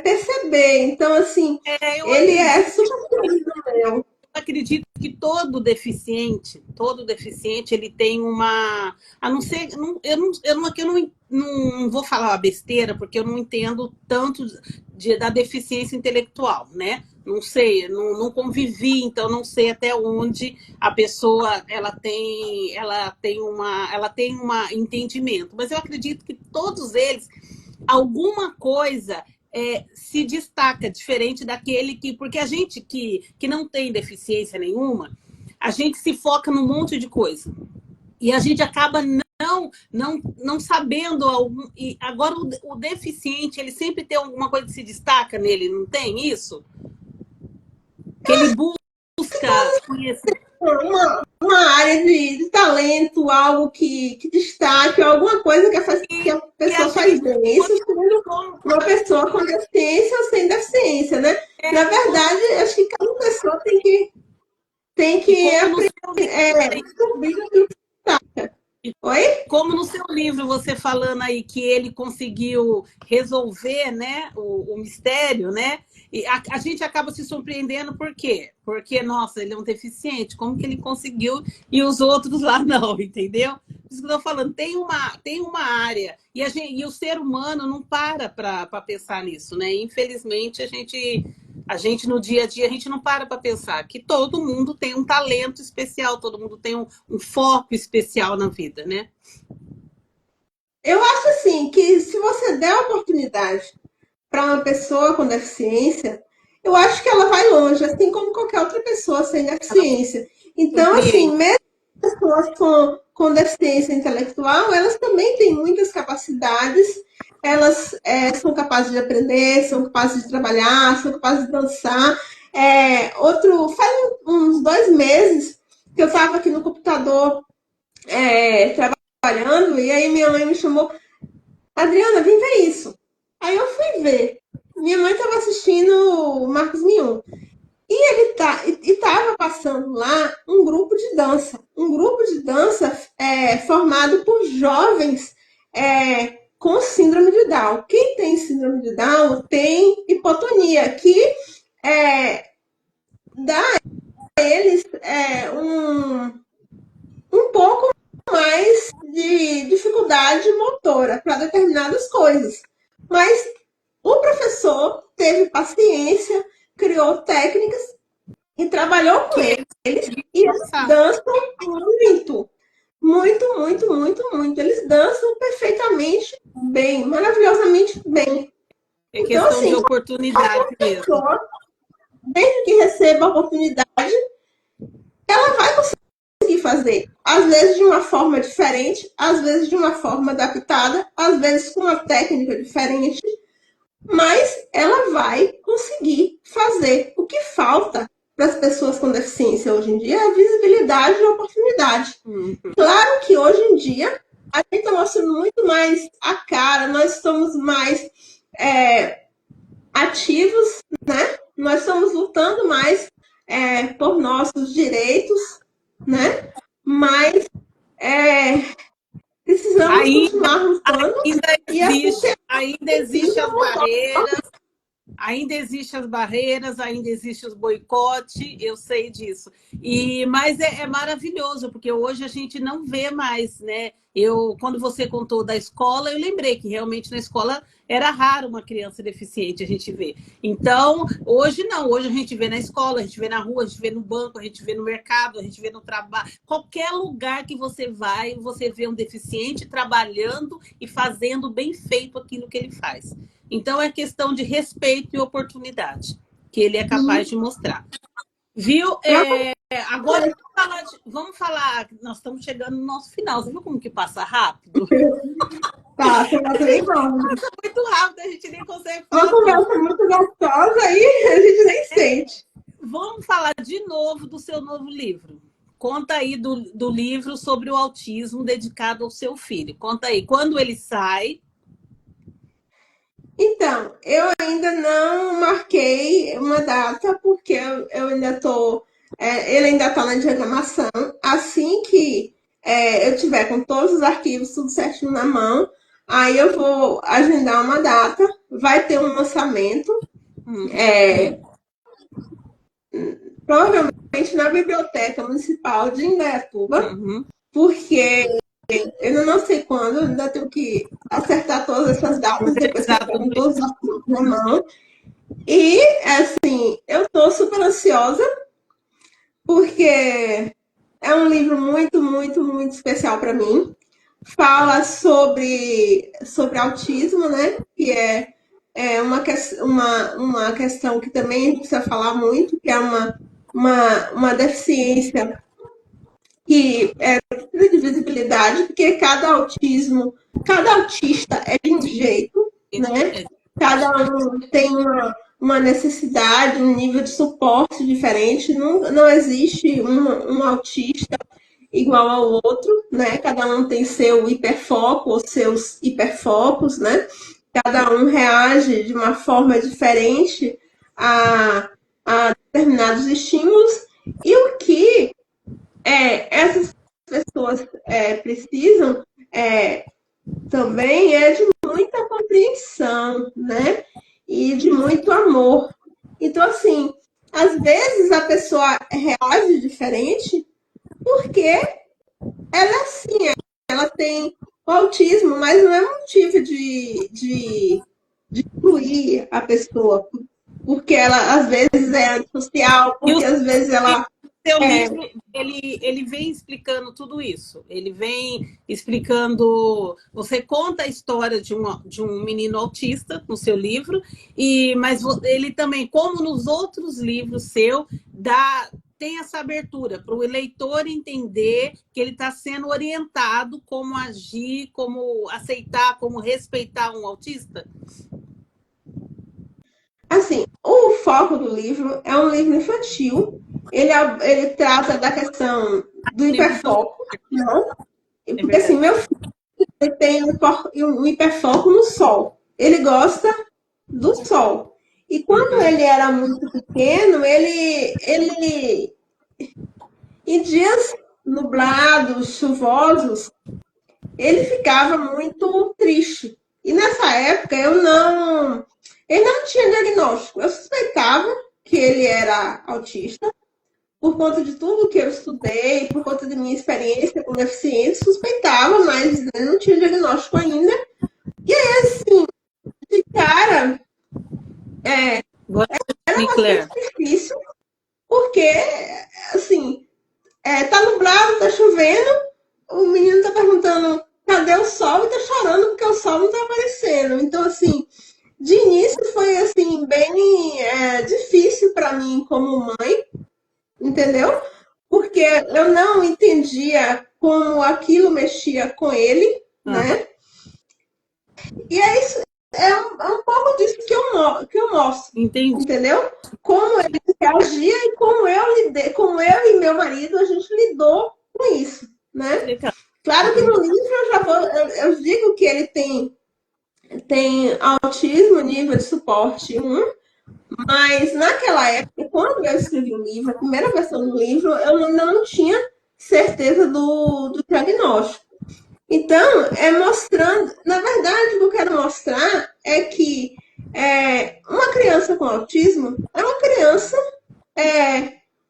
perceber. Então, assim,
Eu
ele é
acredito,
super.
acredito que todo deficiente, ele tem uma. A não ser. Eu não vou falar uma besteira, porque eu não entendo tanto da deficiência intelectual, né? Não sei, não convivi, então não sei até onde a pessoa ela tem um entendimento. Mas eu acredito que todos eles, alguma coisa se destaca, diferente daquele que... Porque a gente que não tem deficiência nenhuma, a gente se foca num monte de coisa. E a gente acaba não sabendo algum... E agora o deficiente, ele sempre tem alguma coisa que se destaca nele, não tem isso? Que ele busca conhecer.
Uma área de talento, algo que destaque, alguma coisa que a pessoa faz bem. Isso sendo uma pessoa com deficiência ou sem deficiência, né? Na verdade, acho que cada pessoa tem que descobrir aquilo que destaca. Oi?
Como no seu livro, você falando aí que ele conseguiu resolver, né, o mistério, né? E a gente acaba se surpreendendo por quê? Porque, nossa, ele é um deficiente, como que ele conseguiu e os outros lá não, entendeu? Por isso que eu estou falando, tem uma área, e o ser humano não para pensar nisso, né? Infelizmente, a gente no dia a dia, a gente não para pensar que todo mundo tem um talento especial, todo mundo tem um foco especial na vida, né?
Eu acho assim que se você der oportunidade para uma pessoa com deficiência, eu acho que ela vai longe, assim como qualquer outra pessoa sem deficiência. Então, assim,
Surpreende.
mesmo pessoas com deficiência intelectual, elas também têm muitas capacidades, elas são capazes de aprender, são capazes de trabalhar, são capazes de dançar. Faz uns 2 meses que eu estava aqui no computador trabalhando, e aí minha mãe me chamou, Adriana, vem ver isso. Aí eu fui ver. Minha mãe estava assistindo o Marcos Mion. E ele estava passando lá um grupo de dança formado por jovens com síndrome de Down. Quem tem síndrome de Down tem hipotonia, que dá a eles um pouco mais de dificuldade motora para determinadas coisas. Mas o professor teve paciência, criou técnicas e trabalhou com
Que
eles. E eles
ele
dançam muito, muito, muito, muito, muito. Eles dançam perfeitamente bem, maravilhosamente bem.
é
Então,
questão de
assim,
oportunidade
qualquer
mesmo.
pessoa, desde que receba a oportunidade, ela vai conseguir fazer. Às vezes de uma forma diferente, às vezes de uma forma adaptada, às vezes com uma técnica diferente, mas ela vai conseguir fazer. O que falta para as pessoas com deficiência hoje em dia é a visibilidade e a oportunidade. Claro que hoje em dia a gente está mostrando muito mais a cara, nós estamos mais ativos, né? Nós estamos lutando mais por nossos direitos, né? Mas precisamos
Ainda,
continuar lutando
ainda
e assim
ainda existe
precisa
as
mudar.
barreiras, ainda existe os boicotes, eu sei disso. Mas é maravilhoso, porque hoje a gente não vê mais, né? Quando você contou da escola, eu lembrei que realmente na escola era raro uma criança deficiente a gente ver. Então, hoje não, hoje a gente vê na escola, a gente vê na rua, a gente vê no banco, a gente vê no mercado, a gente vê no trabalho. Qualquer lugar que você vai, você vê um deficiente trabalhando e fazendo bem feito aquilo que ele faz. Então, é questão de respeito e oportunidade que ele é capaz de mostrar. Viu? Agora, vamos falar, nós estamos chegando no nosso final. Você viu como que passa rápido?
Tá, você vai bem bom.
Passa muito rápido, a gente nem consegue
Uma
falar tudo.
conversa muito gostosa e a gente nem sente.
Vamos falar de novo do seu novo livro. Conta aí do livro sobre o autismo dedicado ao seu filho. Conta aí, quando ele sai?
Então, eu ainda não marquei uma data, porque eu ainda estou. Ele ainda está na diagramação. Assim que eu tiver com todos os arquivos tudo certinho na mão, aí eu vou agendar uma data. Vai ter um lançamento, é, provavelmente na Biblioteca Municipal de Indaiatuba, porque eu ainda não sei quando, ainda tenho que acertar todas essas datas depois que eu tiver com todos os arquivos na mão. E, assim, eu estou super ansiosa, porque é um livro muito, muito, muito especial para mim. Fala sobre autismo, né? Que é uma questão que também a gente precisa falar muito, que é uma deficiência que precisa de visibilidade, porque cada autista é de um jeito, né? Cada um tem uma necessidade, um nível de suporte diferente. Não existe um autista igual ao outro, né? Cada um tem seu hiperfoco ou seus hiperfocos, né? Cada um reage de uma forma diferente a determinados estímulos. E o que essas pessoas precisam também de muita compreensão, né? E de muito amor. Então, assim, às vezes a pessoa reage diferente porque ela é assim, ela tem o autismo, mas não é motivo de excluir a pessoa, porque ela às vezes é antissocial, porque às vezes ela
seu livro, ele vem explicando tudo isso. Ele vem explicando... Você conta a história de um menino autista no seu livro, mas ele também, como nos outros livros seu, tem essa abertura para o leitor entender que ele está sendo orientado como agir, como aceitar, como respeitar um autista?
Assim, o foco do livro é um livro infantil. Ele trata da questão do hiperfoco, não? Porque assim, meu filho ele tem um hiperfoco no sol. Ele gosta do sol. E quando ele era muito pequeno, em dias nublados, chuvosos, ele ficava muito triste. E nessa época ele não tinha diagnóstico. Eu suspeitava que ele era autista, por conta de tudo que eu estudei, por conta de minha experiência com deficiência, suspeitava, mas ele não tinha diagnóstico ainda. E aí, assim, de cara, era bastante difícil, porque, assim, tá nublado, tá chovendo, o menino tá perguntando cadê o sol e tá chorando porque o sol não tá aparecendo. Então, assim, de início foi, assim, bem difícil para mim como mãe, entendeu? Porque eu não entendia como aquilo mexia com ele, né? E é isso, um pouco disso que eu mostro.
Entendi.
Entendeu? Como ele reagia e como eu e meu marido, a gente lidou com isso, né? Claro que no livro eu digo que ele tem autismo, nível de suporte 1, mas naquela época, quando eu escrevi o livro, a primeira versão do livro, eu ainda não tinha certeza do diagnóstico. Então, mostrando, na verdade, o que eu quero mostrar é que uma criança com autismo é uma criança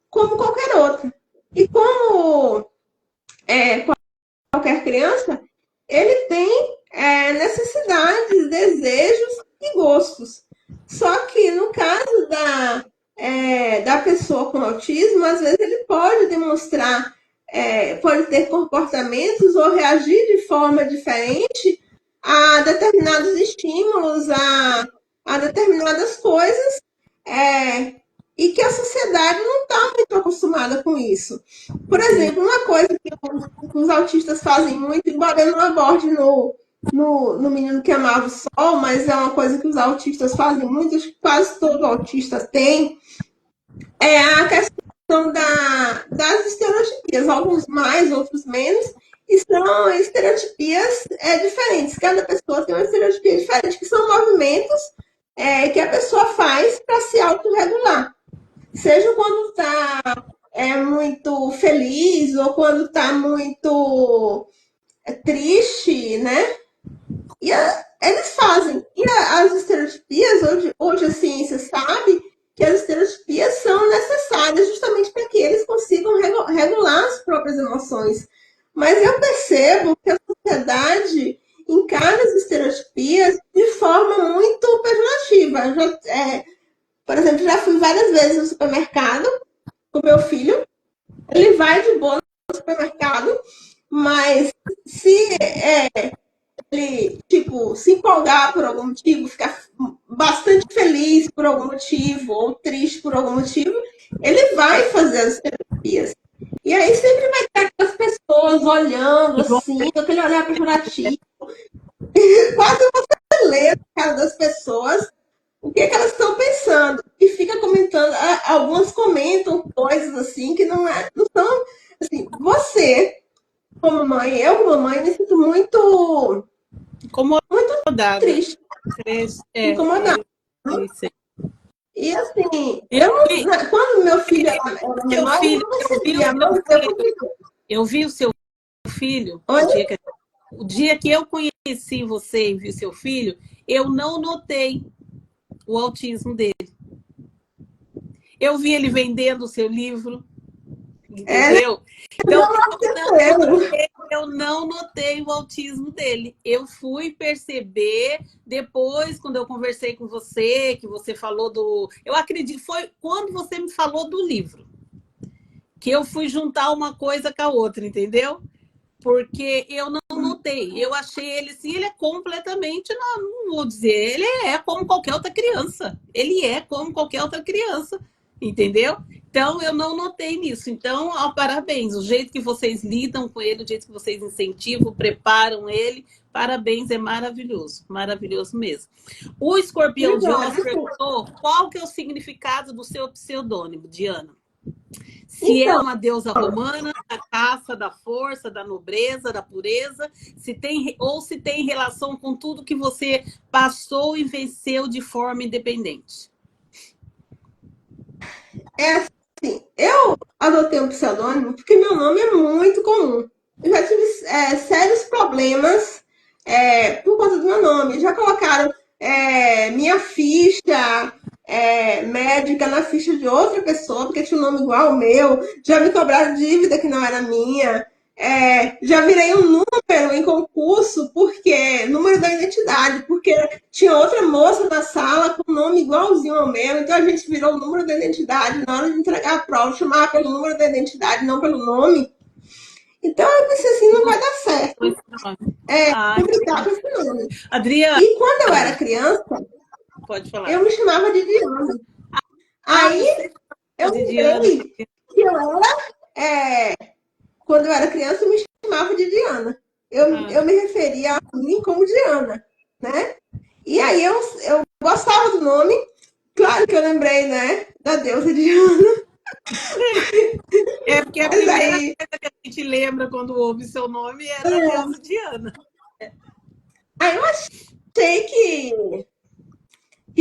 como qualquer outra. E como qualquer criança, ele tem necessidades, desejos e gostos. Só que no caso da pessoa com autismo, às vezes ele pode demonstrar, pode ter comportamentos ou reagir de forma diferente a determinados estímulos, a determinadas coisas, e que a sociedade não está muito acostumada com isso. Por exemplo, uma coisa que os autistas fazem muito, embora eu não aborde no Menino que Amava o Sol, mas é uma coisa que os autistas fazem muito, acho que quase todo autista tem, é a questão das estereotipias, alguns mais, outros menos, E são estereotipias diferentes. Cada pessoa tem uma estereotipia diferente, que são movimentos que a pessoa faz para se autorregular. Seja quando está muito feliz ou quando está muito triste, né? E eles fazem. E as estereotipias, hoje a ciência sabe que as estereotipias são necessárias justamente para que eles consigam regular as próprias emoções. Mas eu percebo que a sociedade encara as estereotipias de forma muito pejorativa. Por exemplo, já fui várias vezes no supermercado com meu filho. Ele vai de boa no supermercado, mas se ele, tipo, se empolgar por algum motivo, ficar bastante feliz por algum motivo, ou triste por algum motivo, ele vai fazer as terapias. E aí sempre vai ter aquelas pessoas olhando assim, aquele olhar pejorativo. Quase você lê na cara das pessoas o que, elas estão pensando. E fica comentando, algumas comentam coisas assim que não são. Assim, você, como mãe, eu como mãe, me sinto muito
Incomodada.
triste, incomodada. E assim, quando meu filho era menor, eu não percebia, mas
eu vi o seu filho, o dia que eu conheci você e vi seu filho, eu não notei o autismo dele. Eu vi ele vendendo o seu livro, entendeu? Então, eu não notei o autismo dele. Eu fui perceber depois, quando eu conversei com você, que você falou do... Eu acredito, foi quando você me falou do livro, que eu fui juntar uma coisa com a outra, entendeu? Porque eu não notei. Eu achei ele assim, ele é completamente, não vou dizer, ele é como qualquer outra criança. Ele é como qualquer outra criança, entendeu? Então, eu não notei nisso. Então, parabéns. O jeito que vocês lidam com ele, o jeito que vocês incentivam, preparam ele, parabéns, é maravilhoso. Maravilhoso mesmo. O Escorpião de Oz perguntou qual que é o significado do seu pseudônimo, Diana? Se é uma deusa romana, da caça, da força, da nobreza, da pureza, se tem relação com tudo que você passou e venceu de forma independente.
Assim, eu adotei um pseudônimo porque meu nome é muito comum. Eu já tive sérios problemas por conta do meu nome. Já colocaram minha ficha médica na ficha de outra pessoa, porque tinha um nome igual ao meu. Já me cobraram dívida que não era minha. Já virei um número em concurso, porque número da identidade, porque tinha outra moça na sala com um nome igualzinho ao meu, então a gente virou o número da identidade. Na hora de entregar a prova, chamava pelo número da identidade, não pelo nome. Então eu pensei assim, não vai dar certo. Complicado com esse nome.
Adriana.
E quando eu era criança,
pode falar.
Eu me chamava de Diana. Aí eu lembrei que eu era. Quando eu era criança, eu me chamava de Diana. Eu me referia a mim como Diana, né? E aí eu gostava do nome. Claro que eu lembrei, né? Da deusa Diana.
Porque a primeira coisa que a gente lembra quando ouve seu nome é da deusa Diana.
Aí eu achei que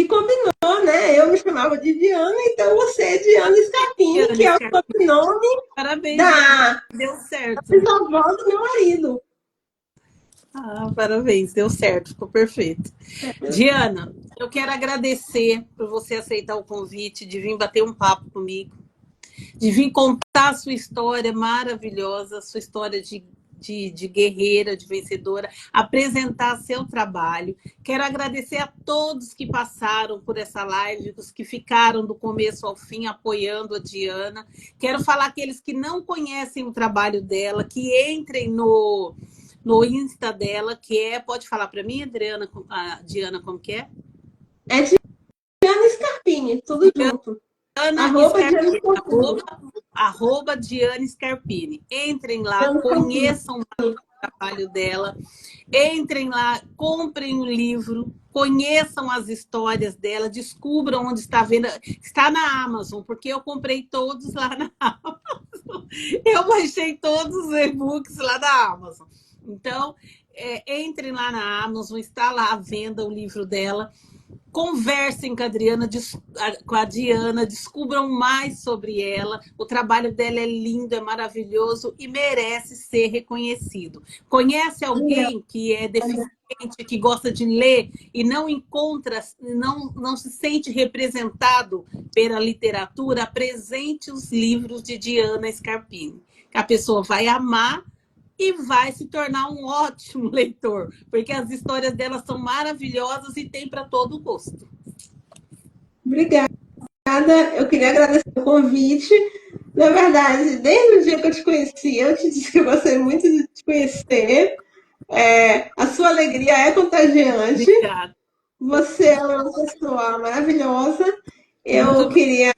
combinou, né? Eu me chamava de Diana, então você é Diana Scarpini, que é o sobrenome
deu certo.
Da avó do meu marido.
Parabéns, deu certo, ficou perfeito. Diana, eu quero agradecer por você aceitar o convite de vir bater um papo comigo, de vir contar a sua história maravilhosa, sua história de guerreira, de vencedora, apresentar seu trabalho. Quero agradecer a todos que passaram por essa live, os que ficaram do começo ao fim apoiando a Diana. Quero falar aqueles que não conhecem o trabalho dela, que entrem no Insta dela, que pode falar para mim, Diana, como que é?
É Diana Scarpini, tudo junto.
Diana
Arroba Diana
Scarpini.
Scarpini.
Arroba Diana Scarpini. Entrem lá,
Diana Scarpini.
conheçam o trabalho dela. Entrem lá, comprem o livro, conheçam as histórias dela, descubram onde está vendo. Está na Amazon, porque eu comprei todos lá na Amazon. Eu baixei todos os e-books lá da Amazon. Então, entrem lá na Amazon, está lá à venda o livro dela. Conversem com a Diana, descubram mais sobre ela. O trabalho dela é lindo, é maravilhoso e merece ser reconhecido. Conhece alguém que é deficiente, que gosta de ler e não encontra, não se sente representado pela literatura? Apresente os livros de Diana Scarpini. A pessoa vai amar e vai se tornar um ótimo leitor, porque as histórias dela são maravilhosas e tem para todo gosto.
Obrigada. Eu queria agradecer o convite. Na verdade, desde o dia que eu te conheci, eu te disse que eu gostei muito de te conhecer. A sua alegria é contagiante.
Obrigada.
Você é uma pessoa maravilhosa. Eu queria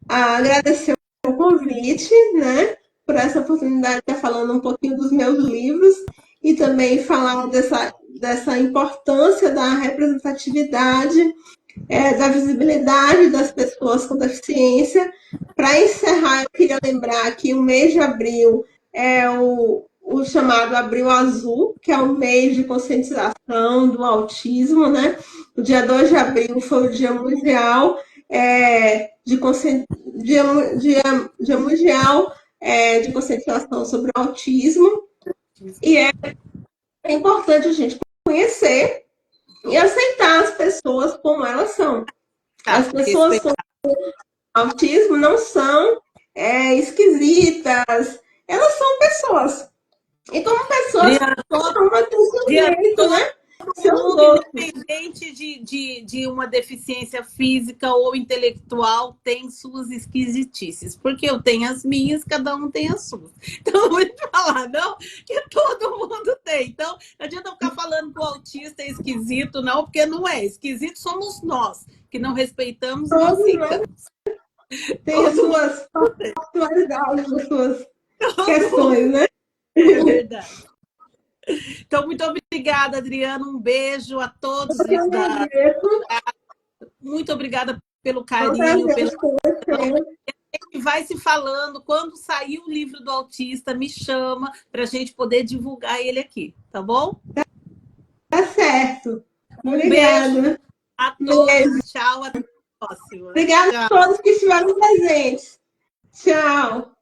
agradecer o convite, né? Por essa oportunidade de estar falando um pouquinho dos meus livros e também falar dessa importância da representatividade, da visibilidade das pessoas com deficiência. Para encerrar, eu queria lembrar que o mês de abril é o chamado Abril Azul, que é o mês de conscientização do autismo, né? O dia 2 de abril foi o Dia Mundial Dia Mundial de Conscientização sobre o Autismo. E é importante a gente conhecer e aceitar as pessoas como elas são. As pessoas com autismo não são esquisitas, elas são pessoas. E como pessoas, uma tem seu jeito, né?
Independente de uma deficiência física ou intelectual, tem suas esquisitices. Porque eu tenho as minhas, cada um tem as suas. Então, não vou te falar, não, que todo mundo tem. Então, não adianta eu ficar falando que o autista é esquisito, não, porque não é. Esquisito somos nós, que não respeitamos e não aceitamos.
Tem as suas particularidades, as suas questões, né?
É verdade. Então, muito obrigada, Adriana. Um beijo a todos. Muito obrigada pelo carinho. E vai se falando. Quando sair o livro do autista, me chama para a gente poder divulgar ele aqui, tá bom?
Tá certo.
Obrigada. Beijo a todos. Tchau, até a próxima.
Obrigada a todos que estiveram presentes. Tchau.